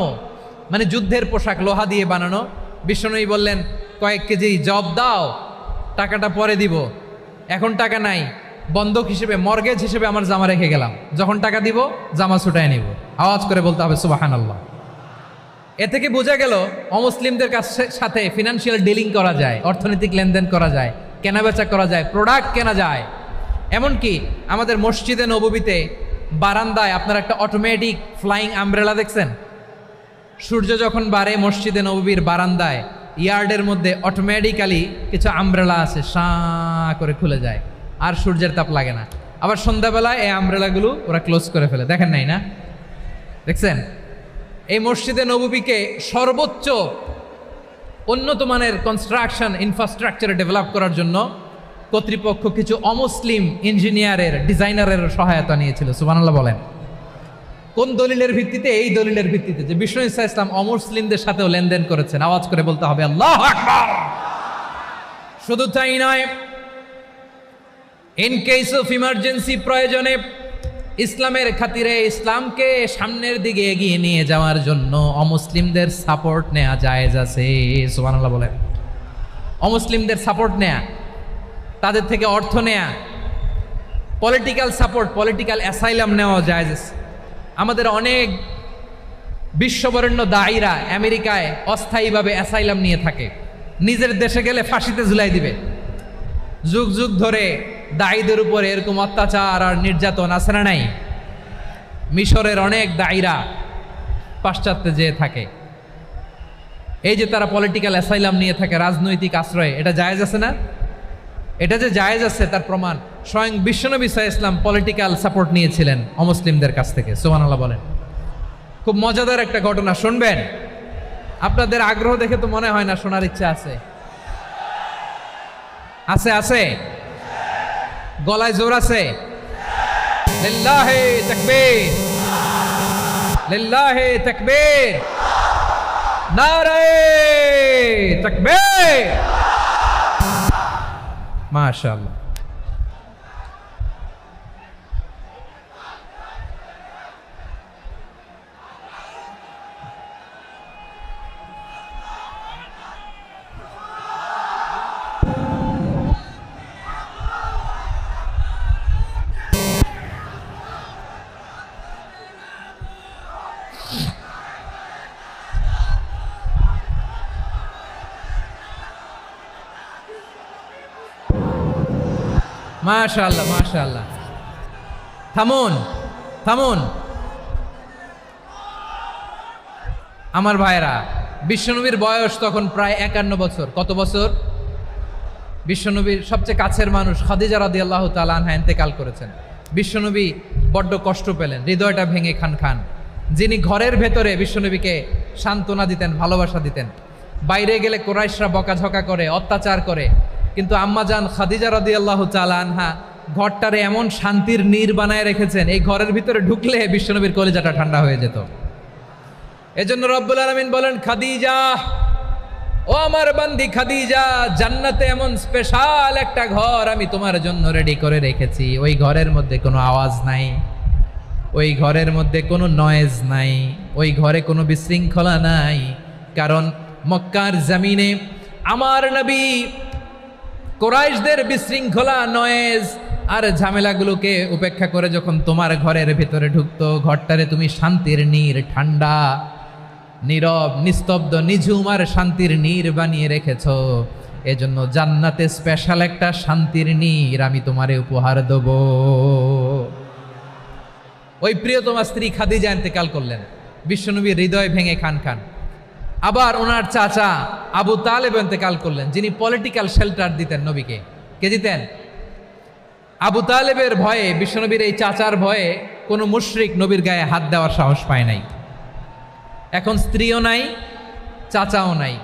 মানে যুদ্ধের পোশাক, লোহা দিয়ে বানানো। বিষ্ণুনবী বললেন, কয়েক কেজি জব দাও, টাকাটা পরে দিব, এখন টাকা নাই, বন্ধক হিসেবে, মর্গেজ হিসেবে আমার জামা রেখে গেলাম, যখন টাকা দিব জামা ছুটায় নিব। আওয়াজ করে বলতে হবে সুবহানাল্লাহ। এ থেকে বোঝা গেল অমুসলিমদের সাথে ফিনান্সিয়াল ডিলিং করা যায়, অর্থনৈতিক লেনদেন করা যায়, কেনাবেচা করা যায়, প্রোডাক্ট কেনা যায়। এমনকি আমাদের মসজিদে নববীতে বারান্দায় আপনার একটা অটোমেটিক ফ্লাইং আমব্রেলা দেখছেন? সূর্য যখন বাড়ে মসজিদে নববীর বারান্দায় ইয়ার্ডের মধ্যে অটোমেটিক্যালি কিছু আমব্রেলা আছে, সাঁ করে খুলে যায়, আর সূর্যের তাপ লাগে না। আবার সন্ধ্যাবেলায় এই আমব্রেলাগুলো ওরা ক্লোজ করে ফেলে, দেখেন নাই না? দেখছেন? এই মসজিদে নববীকে সর্বোচ্চ উন্নত মানের কনস্ট্রাকশন ইনফ্রাস্ট্রাকচারে ডেভেলপ করার জন্য কর্তৃপক্ষ কিছু অমুসলিম ইঞ্জিনিয়ারের, ডিজাইনারের সহায়তা নিয়েছিল। সুবহানাল্লাহ বলেন। কোন দলিলের ভিত্তিতে? এই দলিলের ভিত্তিতে যে বিষ্ণু ঈসা ইসলাম অমুসলিমদের সাথেও লেনদেন করেছেন। আওয়াজ করে বলতে হবে আল্লাহু আকবার। শুধু তাই নয়, ইন কেস অফ ইমার্জেন্সি, প্রয়োজনে ইসলামের খাতিরে ইসলামকে সামনের দিকে এগিয়ে নিয়ে যাওয়ার জন্য অমুসলিমদের সাপোর্ট নেওয়া জায়েজ আছে। সুবহানাল্লাহ বলেন। অমুসলিমদের সাপোর্ট নেয়া, তাদের থেকে অর্থ নেয়া, পলিটিক্যাল সাপোর্ট, পলিটিক্যাল অ্যাসাইলাম নেওয়া জায়েজ আছে। আমাদের অনেক বিশ্ববরেণ্য দায়ীরা আমেরিকায় অস্থায়ীভাবে অ্যাসাইলাম নিয়ে থাকে, নিজের দেশে গেলে ফাঁসিতে ঝুলাই দিবে। যুগ যুগ ধরে দায়ীদের উপরে এরকম অত্যাচার আর নির্যাতন আছে না নাই? মিশরের অনেক দায়ীরা পাশ্চাত্যে যেয়ে থাকে। এই যে তারা পলিটিক্যাল অ্যাসাইলাম নিয়ে থাকে, রাজনৈতিক আশ্রয়, এটা জায়েজ আছে না? এটা যে জায়েজ আছে তার প্রমাণ স্বয়ং বিশ্বনবী সাল্লাল্লাহু আলাইহি ওয়াসাল্লাম পলিটিক্যাল সাপোর্ট নিয়েছিলেন অমুসলিমদের কাছ থেকে। সুবহানাল্লাহ বলেন। খুব মজাদার একটা ঘটনা, শুনবেন? আপনাদের আগ্রহ দেখে তো মনে হয় না শোনার ইচ্ছা আছে। আছে আছে, গলায় জোর আছে। লিল্লাহি তাকবীর, লিল্লাহি তাকবীর, নারে তাকবীর। মাশাআল্লাহ। মাশাআল্লাহ মাশাআল্লাহ। থামুন থামুন আমার ভাইরা। বিশ্বনবীর বয়স তখন প্রায় 51 বছর। কত বছর? বিশ্বনবীর সবচেয়ে কাছের মানুষ খাদিজা রাদিয়াল্লাহু তাআলা আনহা ইন্তেকাল করেছেন। বিশ্বনবী বড্ড কষ্ট পেলেন, হৃদয়টা ভেঙে খান খান। যিনি ঘরের ভেতরে বিশ্বনবীকে সান্ত্বনা দিতেন, ভালোবাসা দিতেন, বাইরে গেলে কুরাইশরা বকাঝকা করে, অত্যাচার করে, কিন্তু আম্মাজান খাদিজা রাদিয়াল্লাহু তাআলা আনহা ঘরটারে এমন শান্তির নীড় বানায় রেখেছেন, এই ঘরের ভিতরে ঢুকলে বিশ্বনবীর কলিজাটা ঠান্ডা হয়ে যেত। এজন্য রব্বুল আলামিন বলেন, খাদিজা, ও আমার বান্দি খাদিজা, জান্নাতে এমন স্পেশাল একটা ঘর আমি তোমার জন্য রেডি করে রেখেছি। ওই ঘরের মধ্যে কোনো আওয়াজ নাই, ওই ঘরের মধ্যে কোনো নয়েজ নাই, ওই ঘরে কোনো বিশৃঙ্খলা নাই। কারণ মক্কার জমিনে আমার নবী কুরাইশদের বিশৃঙ্খলা, নয়েজ আর ঝামেলাগুলোকে উপেক্ষা করে যখন তোমার ঘরের ভিতরে ঢুকতো, ঘরটারে তুমি শান্তির নীড়, ঠান্ডা, নীরব, নিস্তব্ধ, নিঝুম আর শান্তির নীড় বানিয়ে রেখেছ। এজন্য জান্নাতে স্পেশাল একটা শান্তির নীড় আমি তোমারে উপহার দেব। ওই প্রিয়তমা স্ত্রী খাদিজা ইন্তেকাল করলেন, বিশ্বনবীর হৃদয় ভেঙে খান খান। আবার ওনার চাচা আবু তালেব ইন্তেকাল করলেন, যিনি পলিটিক্যাল শেল্টার দিতেন নবীকে। কে দিতেন? আবু তালেবের ভয়ে, বিশ্বনবীর এই চাচার ভয়ে কোনো মুশরিক নবীর গায়ে হাত দেওয়ার সাহস পায় নাই। এখন স্ত্রীও নাই, চাচাও নাই,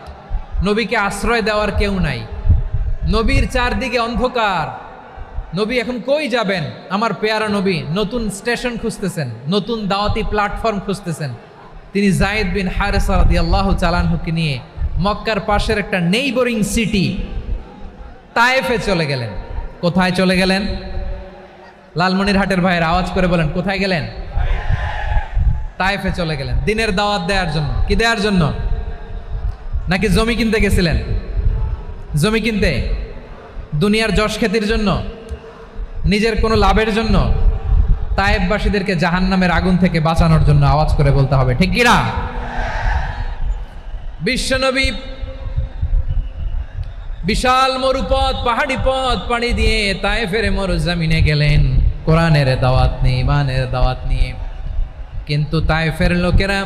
নবীকে আশ্রয় দেওয়ার কেউ নাই। নবীর চারদিকে অন্ধকার। নবী এখন কই যাবেন? আমার পেয়ারা নবী নতুন স্টেশন খুঁজতেছেন, নতুন দাওয়াতি প্ল্যাটফর্ম খুঁজতেছেন। তিনি যায়েদ বিন হারেসা রাদিয়াল্লাহু তাআলা আনহুকে নিয়ে মক্কার পাশের একটা নেইবরিং সিটি তায়েফে চলে গেলেন। কোথায় চলে গেলেন? লালমনিরহাটের ভাইয়ের আওয়াজ করে বলেন, কোথায় গেলেন? তায়েফে চলে গেলেন দিনের দাওয়াত দেওয়ার জন্য। কি দেওয়ার জন্য? নাকি জমি কিনতে গেছিলেন? জমি কিনতে? দুনিয়ার যশ খ্যাতির জন্য? নিজের কোনো লাভের জন্য? তায়েফবাসীদেরকে জাহান্নামের আগুন থেকে বাঁচানোর জন্য। আওয়াজ করে বলতে হবে ঠিক কিনা? বিশ্বনবী বিশাল মরুপথ, পাহাড়ি পথ পাড়ি দিয়ে তায়েফের মরুজমিনে গেলেন কোরআনের দাওয়াত নিয়ে, ইমানের দাওয়াত নিয়ে। কিন্তু তায়েফের লোকেরা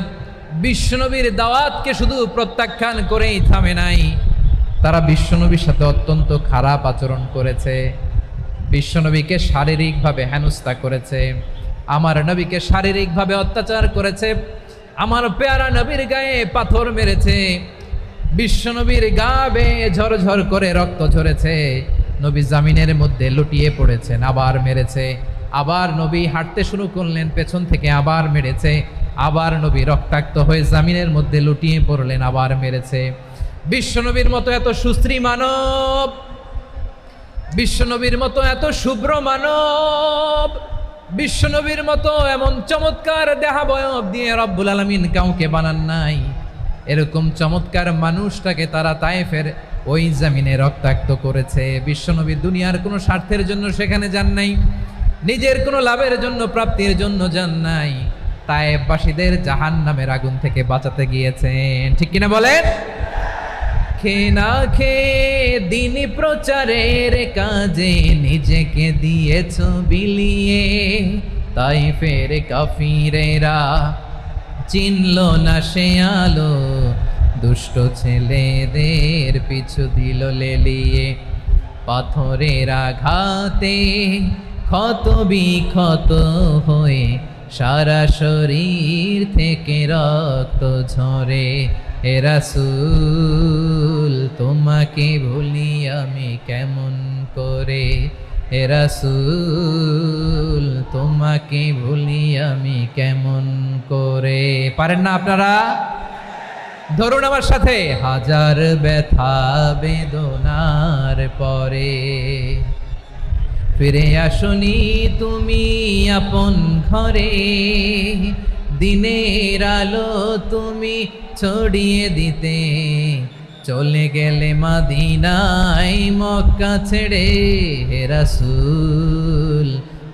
বিশ্বনবীর দাওয়াতকে শুধু প্রত্যাখ্যান করেই থামে নাই, তারা বিশ্বনবীর সাথে অত্যন্ত খারাপ আচরণ করেছে। বিশ্বনবীকে শারীরিকভাবে হেনস্থা করেছে, আমার নবীকে শারীরিকভাবে অত্যাচার করেছে, আমার পেয়ারা নবীর গায়ে পাথর মেরেছে, বিশ্বনবীর গা বেয়ে ঝরঝর করে রক্ত ঝরেছে, নবী জামিনের মধ্যে লুটিয়ে পড়েছেন, আবার মেরেছে, আবার নবী হাঁটতে শুরু করলেন, পেছন থেকে আবার মেরেছে, আবার নবী রক্তাক্ত হয়ে জামিনের মধ্যে লুটিয়ে পড়লেন, আবার মেরেছে। বিশ্বনবীর মতো এত সুশ্রী মানব, বিশ্বনবীর মতো এত শুভ্র মানব, বিশ্বনবীর মতো এমন চমৎকার দেহাবয়ব দিয়ে রব্বুল আলামিন কাউকে বানান নাই। এরকম চমৎকার মানুষটাকে তারা তায়েফের ওই জমিনে রক্তাক্ত করেছে। বিশ্বনবী দুনিয়ার কোনো স্বার্থের জন্য সেখানে যান নাই, নিজের কোনো লাভের জন্য, প্রাপ্তির জন্য যান নাই, তায়েফবাসীদের জাহান্নামের আগুন থেকে বাঁচাতে গিয়েছেন। ঠিক কিনা বলেন? খেয়ে না খেয়ে দিন প্রচারের কাজে নিজেকে দিয়েছ বিলিয়ে, তায়েফের কাফিরেরা চিনল না সে আলো, দুষ্ট ছেলেদের পিছু দিল লেলিয়ে, পাথরের আঘাতে ক্ষত বিক্ষত হয়ে সারা শরীর থেকে রক্ত ঝরে। হে রাসূল তোমাকে ভুলি আমি কেমন করে, হে রাসূল তোমাকে ভুলি আমি কেমন করে। পারেন না আপনারা? ধরুন আমার সাথে। হাজার ব্যথা বেদনার পরে ফিরে আসনি তুমি আপন ঘরে, দিনের আলো তুমি ছড়িয়ে দিতে, চলে গেলে মদিনায় মক্কা ছেড়ে। হে রাসূল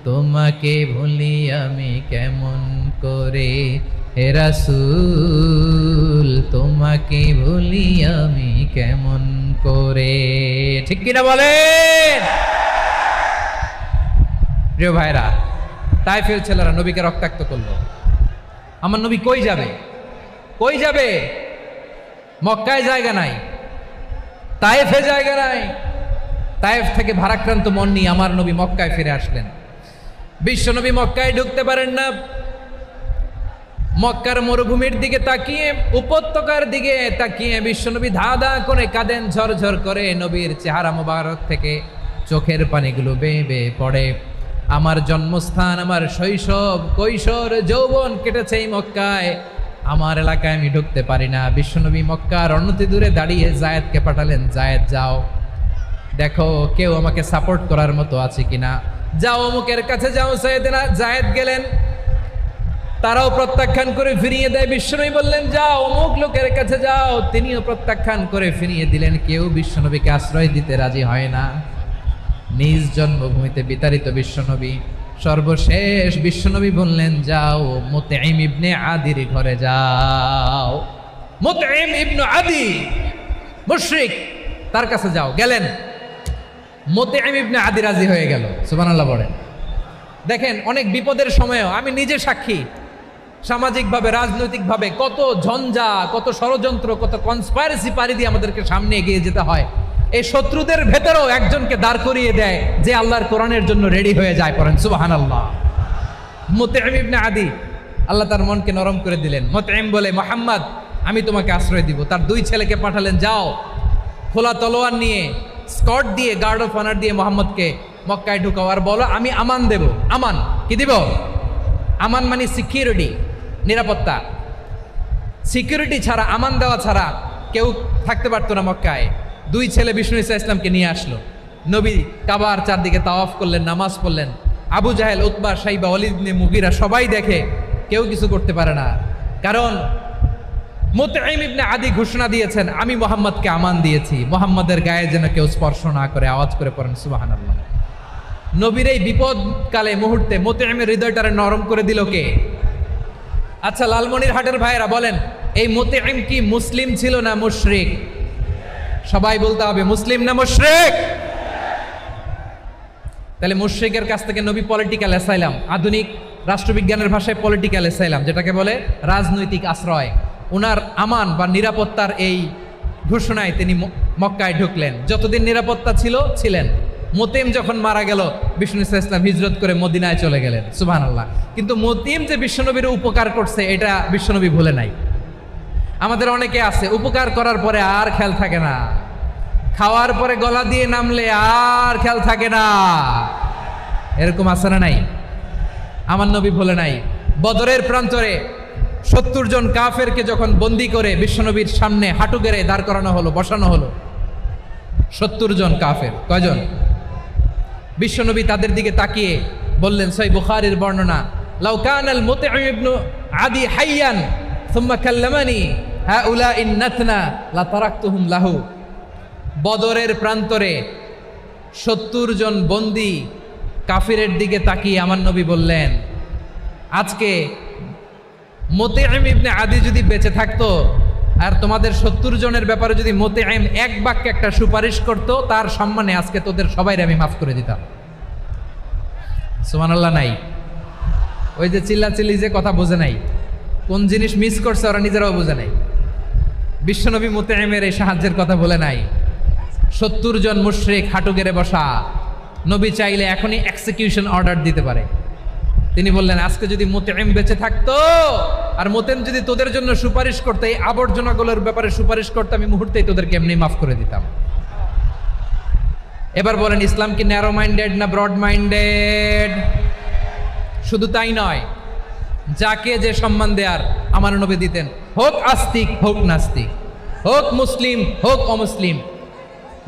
তোমাকে ভুলি আমি কেমন করে, হে রাসূল তোমাকে ভুলি আমি কেমন করে। ঠিক কিনা বলেন? প্রিয় ভাইরা, তায়েফের ছেলেরা নবীকে রক্তাক্ত করলো। আমার নবী কই যাবে? কই যাবে? মক্কায় জায়গা নাই, তায়েফে জায়গা নাই। তায়েফ থেকে ভারাক্রান্ত মন নিয়ে আমার নবী মক্কায় ফিরে আসলেন। বিশ্বনবী মক্কায় ঢুকতে পারেন না। মক্কার মরুভূমির দিকে তাকিয়ে, উপত্যকার দিকে তাকিয়ে বিশ্বনবী ধা ধা করে কাঁদেন, ঝরঝর করে নবীর চেহারা মোবারক থেকে চোখের পানিগুলো বেয়ে বেয়ে পড়ে। আমার জন্মস্থান, আমার শৈশব, কৈশোর, যৌবন কেটেছে এই মক্কায়, আমার এলাকায় আমি ঢুকতে পারি না। বিশ্বনবী মক্কার অনতি দূরে দাঁড়িয়ে জায়েদকে পাঠালেন, জায়েদ যাও দেখো কেউ আমাকে সাপোর্ট করার মতো আছে কিনা, যাও অমুকের কাছে যাও। জায়েদ গেলেন, তারাও প্রত্যাখ্যান করে ফিরিয়ে দেয়। বিশ্বনবী বললেন যাও অমুক লোকের কাছে যাও, তিনিও প্রত্যাখ্যান করে ফিরিয়ে দিলেন। কেউ বিশ্বনবীকে আশ্রয় দিতে রাজি হয় না। নিজ জন্মভূমিতে বিতাড়িত বিশ্বনবী, সর্বশেষ বিশ্বনবী বললেন যাও মুতঈম ইবনে আদির ঘরে যাও। মুতঈম ইবনে আদি মুশরিক, তার কাছে যাও। গেলেন, মুতঈম ইবনে আদি রাজি হয়ে গেল। সুবহানাল্লাহ বলেন। দেখেন অনেক বিপদের সময়ও আমি নিজে সাক্ষী, সামাজিকভাবে রাজনৈতিকভাবে কত ঝঞ্ঝা, কত ষড়যন্ত্র, কত কনস্পাইরেসি পাড়ি দিয়ে আমাদেরকে সামনে এগিয়ে যেতে হয়। এই শত্রুদের ভেতরেও একজনকে দাঁড় করিয়ে দেয় যে আল্লাহর কোরআনের জন্য রেডি হয়ে যায়। পড়েন সুবহানাল্লাহ। মুতঈম ইবনে আদি, আল্লাহ তার মনকে নরম করে দিলেন। মুতঈম বলে মুহাম্মদ আমি তোমাকে আশ্রয় দিব। তার দুই ছেলেকে পাঠালেন, যাও খোলা তলোয়ার নিয়ে, স্কট দিয়ে, গার্ড অফ অনার দিয়ে মুহাম্মদকে মক্কায় ঢুকাও, আর বলো আমি আমান দেব। আমান কি দিব? আমান মানে সিকিউরিটি, নিরাপত্তা। সিকিউরিটি ছাড়া, আমান দেওয়া ছাড়া কেউ থাকতে পারতো না মক্কায়। দুই ছেলে বিষ্ণু ইসা ইসলামকে নিয়ে আসলো। নবী কাবার চারদিকে তাওয়াফ করলেন, নামাজ পড়লেন। আবু জাহেল, উতবা, শাইবা, ওয়ালিদ ইবনে মুগীরা সবাই দেখে, কেউ কিছু করতে পারে না। কারণ মুতঈম ইবনে আদি ঘোষণা দিয়েছেন আমি মুহাম্মদকে আমান দিয়েছি, মুহাম্মদের গায়ে যেন কেউ স্পর্শ না করে। আওয়াজ করে পড়েন সুবহানাল্লাহ। নবীর এই বিপদকালে মুহূর্তে মুতঈমের হৃদয়টারে নরম করে দিল কে? আচ্ছা লালমনির হাটের ভাইয়েরা বলেন, এই মুতঈম কি মুসলিম ছিল না মুশরিক? সবাই বলতে হবে মুসলিম না মুশরিক। তাহলে মুশরিকের কাছ থেকে নবী পলিটিক্যাল অ্যাসাইলাম, আধুনিক রাষ্ট্রবিজ্ঞানের ভাষায় পলিটিক্যাল অ্যাসাইলাম, যেটাকে বলে রাজনৈতিক আশ্রয়, ওনার আমান বা নিরাপত্তার এই ঘোষণায় তিনি মক্কায় ঢুকলেন। যতদিন নিরাপত্তা ছিলেন। মুতঈম যখন মারা গেল, বিষ্ণু ইসলাম হিজরত করে মদিনায় চলে গেলেন। সুবহানাল্লাহ। কিন্তু মুতঈম যে বিশ্বনবীর উপকার করছে এটা বিশ্বনবী ভুলে নাই। আমাদের অনেকে আছে উপকার করার পরে আর খেয়াল থাকে না, খাওয়ার পরে গলা দিয়ে নামলে আর খেয়াল থাকে না, এরকম আছে না নাই? আমার নবী ভুলে নাই। বদরের প্রান্তরে 70 জন কাফেরকে যখন বন্দি করে বিশ্বনবীর সামনে হাঁটু গেড়ে দাঁড় করানো হলো, বসানো হলো, 70 জন কাফের। কয়জন? বিশ্বনবী তাদের দিকে তাকিয়ে বললেন, সহিহ বুখারীর বর্ণনা, লাউ কানাল মুতঈম ইবনু আদি হাইয়ান সুম্মা কাল্লামানি হাউলাইন নাতনা লা তারাকতুহুম লাহু। বদরের প্রান্তরে 70 জন বন্দি কাফিরের দিকে তাকিয়ে আমার নবী বললেন, আজকে মুতঈম ইবনে আদি যদি বেঁচে থাকতো আর তোমাদের 70 জনের ব্যাপারে যদি মুতঈম এক বাক্যে একটা সুপারিশ করত, তার সম্মানে আজকে তোদের সবাইরে আমি মাফ করে দিতাম। সুবহানাল্লাহ। নাই ওই যে চিল্লাচিল্লি যে কথা বোঝে নাই, কোন জিনিস মিস করছে ওরা নিজেরাও বোঝে নাই। বিশ্বনবী মুতঈমের এই সাহায্যের কথা বলে নাই। 70 জন মুশরিক হাঁটু গেড়ে বসা, নবী চাইলে এখনই এক্সিকিউশন অর্ডার দিতে পারে। তিনি বললেন, আজকে যদি মুতঈম বেঁচে থাকতো আর মুতঈম যদি তোদের জন্য সুপারিশ করতে, এই আবর্জনাগুলোর ব্যাপারে সুপারিশ করতে, আমি মুহূর্তেই তোদেরকে এমনি মাফ করে দিতাম। এবার বলেন, ইসলাম কি ন্যারো মাইন্ডেড না ব্রড মাইন্ডেড? শুধু তাই নয়, যাকে যে সম্মান দেয়ার আমার নবী দিতেন, হোক আস্তিক হোক নাস্তিক, হোক মুসলিম হোক অমুসলিম।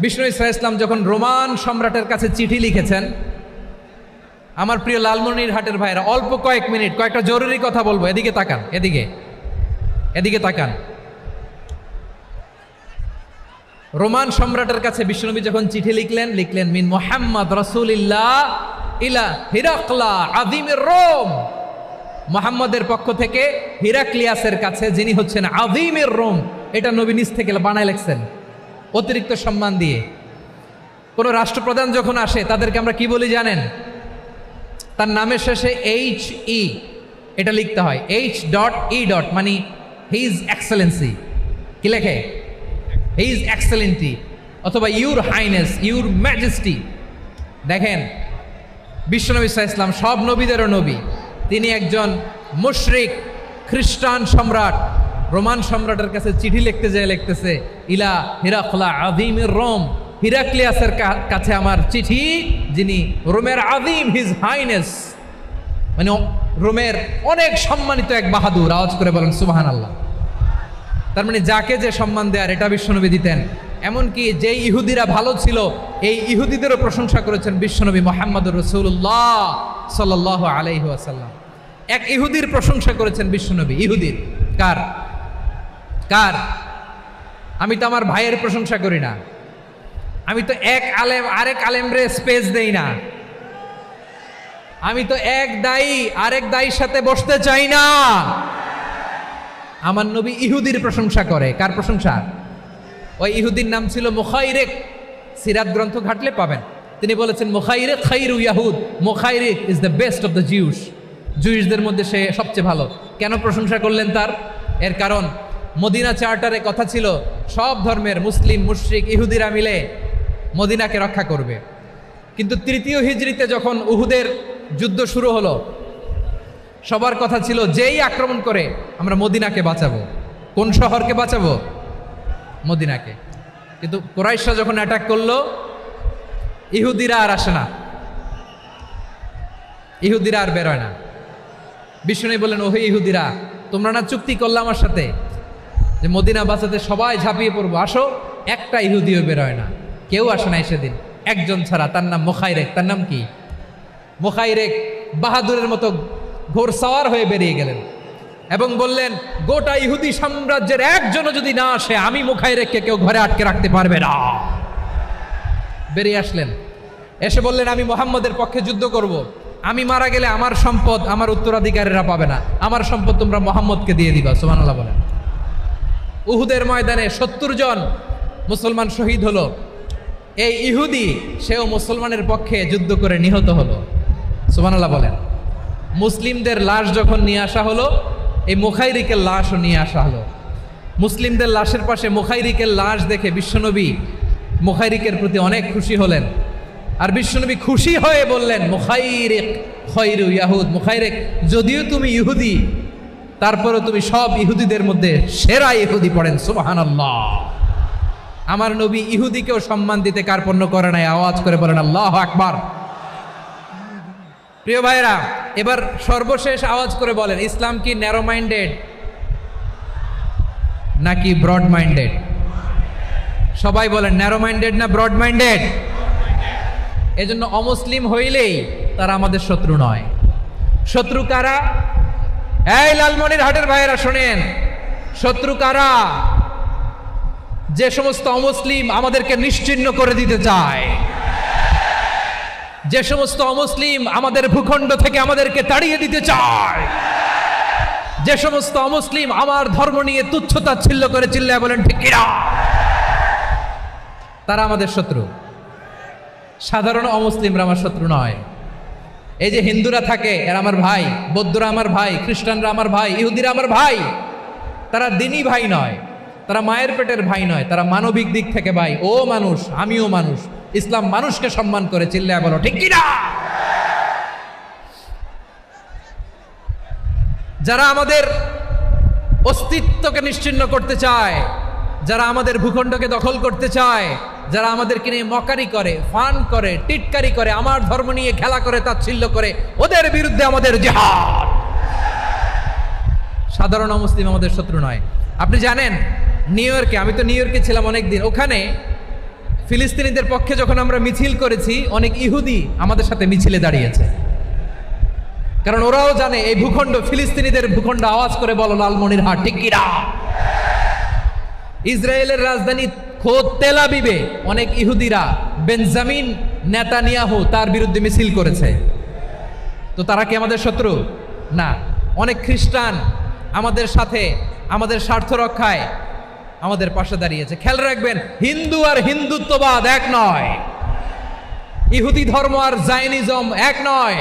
বিষ্ণু ইসলাম যখন রোমান সম্রাটের কাছে চিঠি লিখেছেন, আমার প্রিয় লালমনিরহাটের ভাইরা, অল্প কয়েক মিনিট কয়েকটা জরুরি কথা বলবো, এদিকে তাকান, এদিকে তাকান। রোমান সম্রাটের কাছে বিশ্বনবী যখন চিঠি লিখলেন মিন মুহাম্মদ রাসূলিল্লাহ ইলা হিরাকলা আযীমির রোম। মুহাম্মদের পক্ষ থেকে হিরাক্লিয়াসের কাছে, যিনি হচ্ছেন আযীমির রোম। এটা নবী নিজ থেকে বানায় লিখছেন অতিরিক্ত সম্মান দিয়ে। কোন রাষ্ট্রপ্রধান যখন আসে তাদেরকে আমরা কি বলি জানেন? তার নামের শেষে HE এটা লিখতে হয়, H.E. মানে হিজ এক্সেলেন্সি। কি লেখে? হিজ এক্সেলেন্টি, অথবা ইউর হাইনেস, ইউর ম্যাজেস্টি। দেখেন, বিশ্বনবী সাল্লাল্লাহু আলাইহি ওয়াসাল্লাম সব নবীদেরও নবী, তিনি একজন মুশরিক খ্রিস্টান সম্রাট রোমান সম্রাটের কাছে চিঠি লিখতে যায়, লিখতেছে ইলা হিরাকলা আযীমির রোম, হিরাক্লিয়াসের কাছে আমার চিঠি, যিনি রোমের আযীম, হিজ হাইনেস, মানে রোমের অনেক সম্মানিত এক বাহাদুর। আওয়াজ করে বলেন সুবহানাল্লাহ। তার মানে যাকে যে সম্মান দেয়ার এটা বিশ্বনবী দিতেন। এমনকি যেই ইহুদিরা ভালো ছিল, এই ইহুদিদেরও প্রশংসা করেছেন বিশ্বনবী মুহাম্মদুর রাসূলুল্লাহ সাল্লাল্লাহু আলাইহি ওয়াসাল্লাম। এক ইহুদির প্রশংসা করেছেন বিশ্বনবী। ইহুদির কার? আমি তো আমার ভাইয়ের প্রশংসা করি না, আমি তো এক আলেম আরেক আলেমরে স্পেস দেই না, আমি তো এক দায়ী আরেক দায়ীর সাথে বসতে চাই না। আমার নবী ইহুদির প্রশংসা করে। কার প্রশংসা? ওই ইহুদির নাম ছিল মুখাইরিক। সিরাত গ্রন্থ ঘাটলে পাবেন। তিনি বলেছেন, মুখাইরিক খাইরু ইয়াহুদ, Mukhairiq is the best of the Jews. জুইশদের মধ্যে সে সবচেয়ে ভালো। কেন প্রশংসা করলেন তার? এর কারণ মদিনা চার্টারে কথা ছিল সব ধর্মের মুসলিম, মুশরিক, ইহুদিরা মিলে মদিনাকে রক্ষা করবে। কিন্তু 3য় হিজরিতে যখন উহুদের যুদ্ধ শুরু হলো, সবার কথা ছিল যেই আক্রমণ করে আমরা মদিনাকে বাঁচাবো। কোন শহরকে বাঁচাবো? মদিনাকে। কিন্তু কুরাইশরা যখন অ্যাটাক করলো, ইহুদিরা আর আসে না, ইহুদিরা আর বেরোয় না। বিষ্ণু বললেন, ওহে ইহুদিরা, তোমরা না চুক্তি করলে আমার সাথে যে মদিনা বাঁচাতে সবাই ঝাঁপিয়ে পড়বো, আসো। একটা ইহুদিও বেরোয় না, কেউ আসে নাই সেদিন, একজন ছাড়া। তার নাম মুখাইরেক। তার নাম কি? মুখাইরেক বাহাদুরের মতো ঘোড়সাওয়ার হয়ে বেরিয়ে গেলেন এবং বললেন, গোটা ইহুদি সাম্রাজ্যের একজনও যদি না আসে, আমি মুখাইরেককে কেউ ঘরে আটকে রাখতে পারবে না। বেরিয়ে আসলেন, এসে বললেন, আমি মুহাম্মদের পক্ষে যুদ্ধ করব। আমি মারা গেলে আমার সম্পদ আমার উত্তরাধিকারীরা পাবে না, আমার সম্পদ তোমরা মুহাম্মদকে দিয়ে দিবা। সুবহানাল্লাহ বলেন। উহুদের ময়দানে 70 জন মুসলমান শহীদ হলো। এই ইহুদি সেও মুসলমানের পক্ষে যুদ্ধ করে নিহত হলো। সুবহানাল্লাহ বলেন। মুসলিমদের লাশ যখন নিয়ে আসা হলো, এই মুখাইরিকের লাশও নিয়ে আসা হলো। মুসলিমদের লাশের পাশে মুখাইরিকের লাশ দেখে বিশ্বনবী মুখাইরিকের প্রতি অনেক খুশি হলেন। আর বিশ্বনবী খুশি হয়ে বললেন, মুখাইরিক খয়রু ইয়াহুদ, মুখাইরিক যদিও তুমি ইহুদি, তারপরও তুমি সব ইহুদিদের মধ্যে সেরা ইহুদি। পড়েন সুবহানাল্লাহ। আমার নবী ইহুদিকেও সম্মান দিতে কার্পণ্য করে নাই। আওয়াজ করে বলেন আল্লাহু আকবার। প্রিয় ভাইরা, এবার সর্বশেষ আওয়াজ করে বলেন, ইসলাম কি ন্যারো মাইন্ডেড নাকি ব্রড মাইন্ডেড? সবাই বলেন ন্যারো মাইন্ডেড না ব্রড মাইন্ডেড? এজন্য অমুসলিম হইলেই তারা আমাদের শত্রু নয়। শত্রু কারা? এই লালমনিরহাটের ভাইয়েরা শোনেন, শত্রু কারা? যে সমস্ত অমুসলিম আমাদেরকে নিশ্চিহ্ন করে দিতে চায়, যে সমস্ত অমুসলিম আমাদের ভূখণ্ড থেকে আমাদেরকে তাড়িয়ে দিতে চায়, যে সমস্ত অমুসলিম আমার ধর্ম নিয়ে তুচ্ছতাচ্ছিল্য করে চিল্লায় বলেন ঠিক কিনা, তারা আমাদের শত্রু। সাধারণ অমুসলিমরা আমার শত্রু নয়। এই যে হিন্দুরা থাকে এরা আমার ভাই, বৌদ্ধরা আমার ভাই, খ্রিস্টানরা আমার ভাই, ইহুদিরা আমার ভাই। তারা দিনই ভাই নয়, তারা মায়ের পেটের ভাই নয়, তারা মানবিক দিক থেকে ভাই। ও মানুষ, আমিও মানুষ। ইসলাম মানুষকে সম্মান করে, চিল্লায় বলো ঠিক কিনা। যারা আমাদের অস্তিত্বকে নিশ্চিহ্ন করতে চায়, যারা আমাদের ভূখণ্ডকে দখল করতে চায়, যারা আমাদেরকে নিয়ে মকারি করে, ফান করে, টিটকারি করে, আমার ধর্ম নিয়ে খেলা করে, তাচ্ছিল্য করে, ওদের বিরুদ্ধে আমাদের জিহাদ। সাধারণ মুসলিম আমাদের শত্রু নয়। আপনি জানেন নিউ ইয়র্কে, আমি তো নিউ ইয়র্কে ছিলাম অনেকদিন, ওখানে ফিলিস্তিনিদের পক্ষে যখন আমরা মিছিল করেছি, অনেক ইহুদি আমাদের সাথে মিছিলে দাঁড়িয়েছে। কারণ ওরাও জানে এই ভূখণ্ড ফিলিস্তিনিদের ভূখণ্ড। আওয়াজ করে বলো লালমনিরহাট ঠিক কিনা। ইসরায়েলের রাজধানী খোদ তেল আবিবে অনেক ইহুদিরা বেঞ্জামিন নেতানিয়াহু তার বিরুদ্ধে মিছিল করেছে। তো তারা কি আমাদের শত্রু? না। অনেক খ্রিস্টান আমাদের সাথে আমাদের স্বার্থ রক্ষায় আমাদের পাশে দাঁড়িয়েছে। খেয়াল রাখবেন, হিন্দু আর হিন্দুত্ববাদ এক নয়, ইহুদি ধর্ম আর জায়নিজম এক নয়।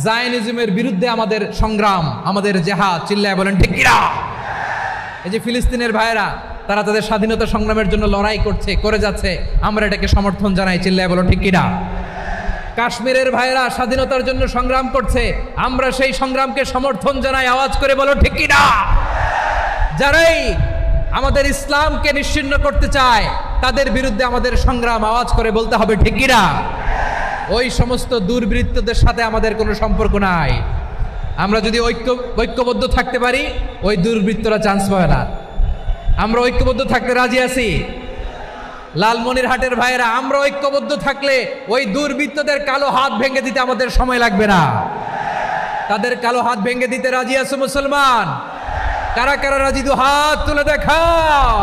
জায়নিজমের বিরুদ্ধে আমাদের সংগ্রাম, আমাদের জেহাদ, চিল্লায় বলেন ঠিক কিনা। এই যে ফিলিস্তিনের ভাইয়েরা, তারা তাদের স্বাধীনতা সংগ্রামের জন্য লড়াই করছে, করে যাচ্ছে, আমরা এটাকে সমর্থন জানাই, চিল্লায় বলো ঠিক কিনা। কাশ্মীরের ভাইয়েরা স্বাধীনতার জন্য সংগ্রাম করছে, আমরা সেই সংগ্রামকে সমর্থন জানাই, আওয়াজ করে বলো ঠিক কিনা। যারাই আমাদের ইসলামকে নিশ্চিহ্ন করতে চায় তাদের বিরুদ্ধে আমাদের সংগ্রাম, আওয়াজ করে বলতে হবে ঠিক কিনা। ওই সমস্ত দুর্বৃত্তদের সাথে আমাদের কোনো সম্পর্ক নাই। আমরা যদি ঐক্যবদ্ধ থাকতে পারি, ওই দুর্বৃত্তরা চান্স পাবে না। আমরা ঐক্যবদ্ধ থাকতে রাজি আছি। লালমনিরহাটের ভাইয়েরা, আমরা ঐক্যবদ্ধ থাকলে ওই দুর্বৃত্তদের কালো হাত ভেঙে দিতে আমাদের সময় লাগবে না। তাদের কালো হাত ভেঙে দিতে রাজি আছো মুসলমান? কারা কারা রাজি? দু হাত তুলে দেখাও।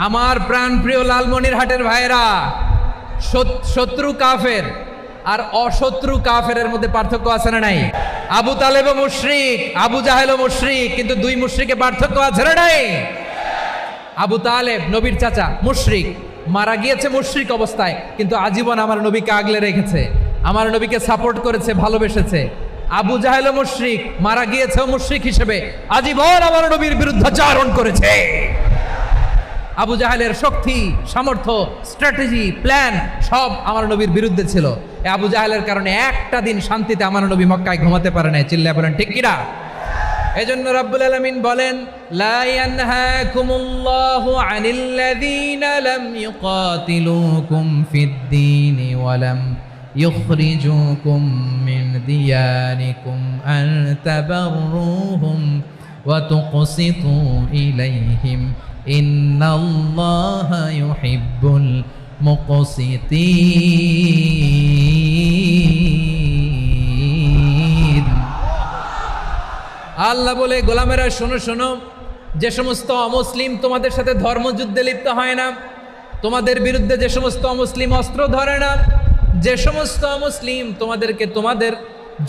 আমার প্রাণ প্রিয় লালমনিরহাটের ভাইয়েরা, শত্রু কাফের আর অশত্রু কাফেরের মধ্যে পার্থক্য আছে না নাই? আবু তালেবও মুশরিক, আবু জাহেলও মুশরিক, কিন্তু দুই মুশরিকে পার্থক্য আছে না নাই? আবু তালেব নবীর চাচা, মুশরিক, মারা গিয়েছে মুশরিক অবস্থায়, কিন্তু আজীবন আমার নবীকে আগলে রেখেছে, আমার নবীকে সাপোর্ট করেছে, ভালোবেসেছে। আবু জাহেলও মুশরিক, মারা গিয়েছে মুশরিক হিসেবে, আজীবন আমার নবীর বিরুদ্ধাচরণ করেছে। আবু জাহেলের শক্তি, সামর্থ্য, স্ট্র্যাটেজি, প্ল্যান সব আমার নবীর বিরুদ্ধে ছিল। এই আবু জাহেলের কারণে একটা দিন শান্তিতে আমার নবী মক্কায় ঘুমাতে পারে নাই, চিল্লায় বলেন ঠিক কিনা। এজন্য রব্বুল আলামিন বলেন, লা ইয়ানহাকুমুল্লাহু আনিল্লাযীনা লাম ইউকাতিলুকুম ফিদ-দীনি ওয়া লাম ইখরিজুকুম মিন দিয়ারিকুম আন তাবাররুহুম ওয়া তুকসিতু ইলাইহিম ইন্নাল্লাহা ইউহিব্বুল মুকসিতিন। আল্লাহ বলে, গোলামেরা শোনো শোনো, যে সমস্ত অমুসলিম তোমাদের সাথে ধর্মযুদ্ধে লিপ্ত হয় না, তোমাদের বিরুদ্ধে যে সমস্ত অমুসলিম অস্ত্র ধরে না, যে সমস্ত অমুসলিম তোমাদেরকে তোমাদের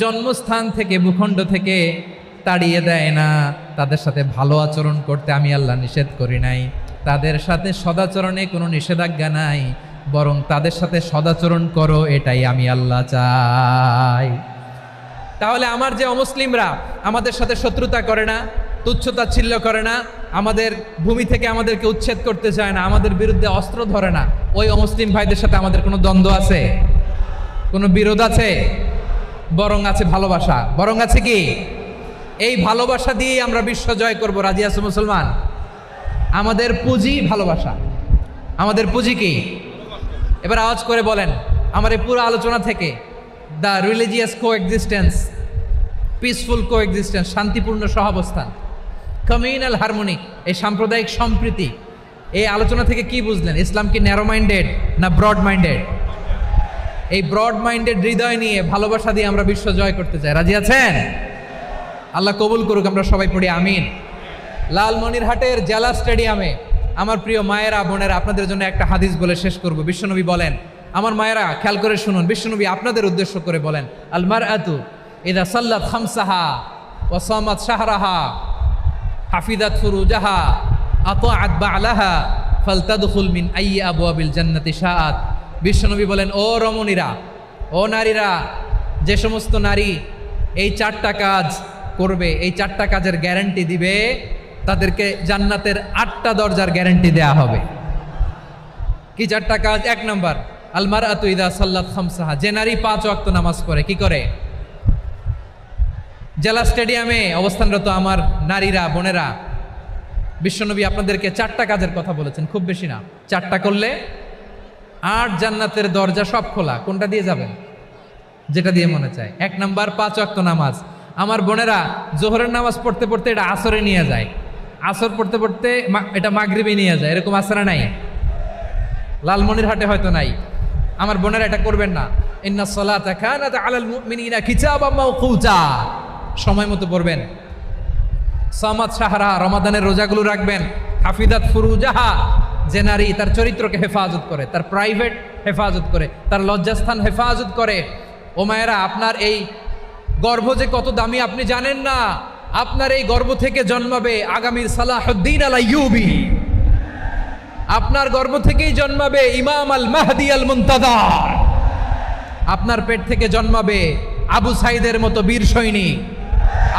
জন্মস্থান থেকে ভূখণ্ড থেকে তাড়িয়ে দেয় না, তাদের সাথে ভালো আচরণ করতে আমি আল্লাহ নিষেধ করি নাই। তাদের সাথে সদাচরণে কোনো নিষেধাজ্ঞা নাই, বরং তাদের সাথে সদাচরণ করো, এটাই আমি আল্লাহ চাই। তাহলে আমার যে অমুসলিমরা আমাদের সাথে শত্রুতা করে না, তুচ্ছতাচ্ছিল্য করে না, আমাদের ভূমি থেকে আমাদেরকে উচ্ছেদ করতে চায় না, আমাদের বিরুদ্ধে অস্ত্র ধরে না, ওই অমুসলিম ভাইদের সাথে আমাদের কোনো দ্বন্দ্ব আছে? কোনো বিরোধ আছে? বরং আছে ভালোবাসা। বরং আছে কি? এই ভালোবাসা দিয়েই আমরা বিশ্ব জয় করবো। রাজি আছো মুসলমান? আমাদের পুঁজি ভালোবাসা। আমাদের পুঁজি কি? এবার আওয়াজ করে বলেন, আমার এই পুরো আলোচনা থেকে the religious coexistence, peaceful coexistence, শান্তিপূর্ণ সহাবস্থান, কমিউনাল হারমোনি, এই সাম্প্রদায়িক সম্প্রীতি, এই আলোচনা থেকে কি বুঝলেন? ইসলাম কি ন্যারো মাইন্ডেড না ব্রড মাইন্ডেড? এই ব্রড মাইন্ডেড হৃদয় নিয়ে ভালোবাসা দিয়ে আমরা বিশ্ব জয় করতে চাই। রাজি আছেন? আল্লাহ কবুল করুক, আমরা সবাই পড়ি আমিন। লালমনিরহাটের জেলা স্টেডিয়ামে আমার প্রিয় মায়েরা বোনেরা, আপনাদের জন্য একটা হাদিস বলে শেষ করব। বিশ্বনবী বলেন, আমার মায়েরা খেয়াল করে শুনুন, বিশ্বনবী আপনাদের উদ্দেশ্য করে বলেন, আল মারআতু ইযা সাল্লাত খামসাহা ওয়া সামাত শাহরাহা হাফিজাত ফুরুজাহা আতাআত বা'লাহা ফালতাদখুল মিন আইয়ি আবওয়াবিল জান্নাতি শাআত। বিশ্বনবী বলেন, ও রমণীরা, ও নারীরা, যে সমস্ত নারী এই 4টা কাজ করবে, এই 4টা কাজের গ্যারান্টি দিবে, তাদেরকে জান্নাতের 8টা দরজার গ্যারান্টি দেয়া হবে। কি 4টা কাজ? 1 নম্বর, আল মারআতু ইযা সাল্লাত খামসাহা, যে নারী 5 ওয়াক্ত নামাজ পড়ে। কি করে? জেলা স্টেডিয়ামে অবস্থানরত আমার নারীরা বোনেরা, বিশ্বনবী আপনাদেরকে 4টা কাজের কথা বলেছেন, খুব বেশি না। 4টা করলে 8 জান্নাতের দরজা সব খোলা। কোনটা দিয়ে যাবেন? যেটা দিয়ে মনে চায়। 1 নাম্বার 5 ওয়াক্ত নামাজ। আমার বোনেরা জোহরের নামাজ পড়তে পড়তে এটা আসরে নিয়ে যায়, আসর পড়তে পড়তে এটা মাগরিবে নিয়ে যায়, এরকম আসরা নাই? লালমনিরহাটে হয়তো নাই। আমার বোনেরা এটা করবেন না। ইন্নাস সালাতা কানাত আলাল মুমিনিনা কিতাবাম মাওকুতা, সময় মতো পড়বেন। সামাত শাহরা, রমাদানের রোজাগুলো রাখবেন। হাফিজাত ফুরুজাহা, যে নারী তার চরিত্রকে হেফাজত করে, তার প্রাইভেট হেফাজত করে, তার লজ্জাস্থান হেফাজত করে। ও মায়েরা, আপনার এই গর্ভ যে কত দামি আপনি জানেন না। আপনার এই গর্ভ থেকে জন্মাবে আগামীর সালাহুদ্দিন আল আইয়ুবী। আপনার গর্ভ থেকেই জন্মাবে ইমাম আল মাহদি আল মুনতাজার। আপনার পেট থেকে জন্মাবে আবু সাইদের মতো বীর সৈনিক।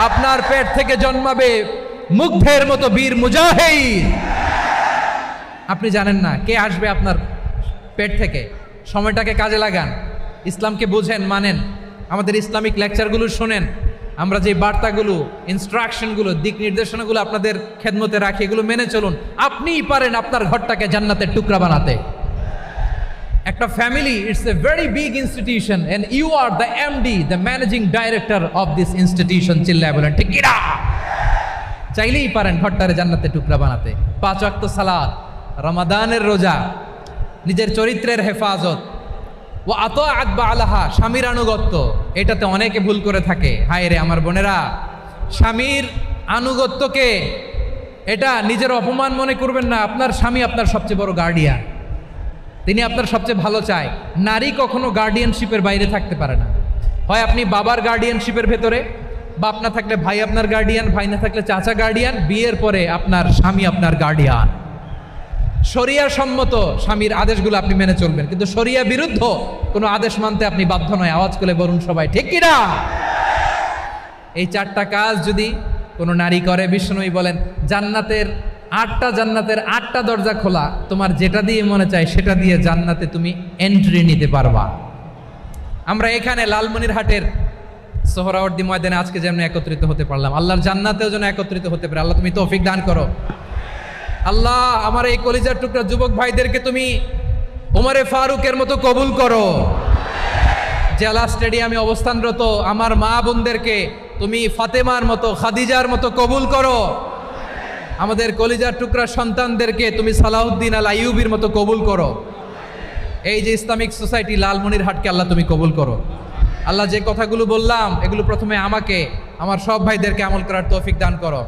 আপনার পেট থেকে জন্মাবে মুগ্ধের মতো বীর মুজাহিদ। আপনি জানেন না কে আসবে আপনার পেট থেকে। সময়টাকে কাজে লাগান, ইসলামকে বুঝেন, মানেন, আমাদের ইসলামিক লেকচারগুলো শোনেন। আমরা যে বার্তাগুলো, ইনস্ট্রাকশনগুলো, দিক নির্দেশনাগুলো আপনাদের খেদমতে রাখি, এগুলো মেনে চলুন। আপনিই পারেন আপনার ঘরটাকে জান্নাতের টুকরা বানাতে। একটা family, it's a very big institution and you are the MD, the managing director of this institution. চিল্লায় বলেন ঠিক কিনা? চাইলেই পারেন ঘরটারে জান্নাতের টুকরা বানাতে। 5 ওয়াক্ত সালাত, রমাদানের রোজা, নিজের চরিত্রের হেফাজত, ও আতাআত বা'লাহা, স্বামীর আনুগত্য। এটাতে অনেকে ভুল করে থাকে। হায় রে আমার বোনেরা, স্বামীর আনুগত্যকে এটা নিজের অপমান মনে করবেন না। আপনার স্বামী আপনার সবচেয়ে বড় গার্ডিয়ান, তিনি আপনার সবচেয়ে ভালো চায়। নারী কখনো গার্ডিয়ানশিপের বাইরে থাকতে পারে না। হয় আপনি বাবার গার্ডিয়ানশিপের ভেতরে, বাপ না থাকলে ভাই আপনার গার্ডিয়ান, ভাই না থাকলে চাচা গার্ডিয়ান, বিয়ের পরে আপনার স্বামী আপনার গার্ডিয়ান। শরিয়া সম্মত স্বামীর আদেশগুলো আপনি মেনে চলবেন, কিন্তু শরিয়া বিরুদ্ধ কোনো আদেশ মানতে আপনি বাধ্য নয়। আওয়াজ করে বলুন সবাই ঠিক কিনা? এই 4টা কাজ যদি কোনো নারী করে, বিশ্বনবী বলেন জান্নাতের 8টা দরজা খোলা। তোমার যেটা দিয়ে মনে চায় সেটা দিয়ে জান্নাতে তুমি এন্ট্রি নিতে পারবা। আমরা এখানে লালমনিরহাটের সোহরাওয়ার্দী ময়দানে আজকে যেমন একত্রিত হতে পারলাম, আল্লাহর জান্নাতেও যেন একত্রিত হতে পারে। আল্লাহ তুমি তৌফিক দান করো। আল্লাহ আমার এই কলিজার টুকরা যুবক ভাইদেরকে তুমি ওমরে ফারুকের মতো কবুল করো। জেলা স্টেডিয়ামে অবস্থানরত আমার মা বোনদেরকে তুমি ফাতেমার মতো, খাদিজার মতো কবুল করো। আমাদের কলিজার টুকরা সন্তানদেরকে তুমি সালাউদ্দিন আল আইয়ুবীর মতো কবুল করো। এই যে ইসলামিক সোসাইটি লালমনিরহাটকে আল্লাহ তুমি কবুল করো। আল্লাহ যে কথাগুলো বললাম এগুলো প্রথমে আমাকে, আমার সব ভাইদেরকে আমল করার তৌফিক দান করো।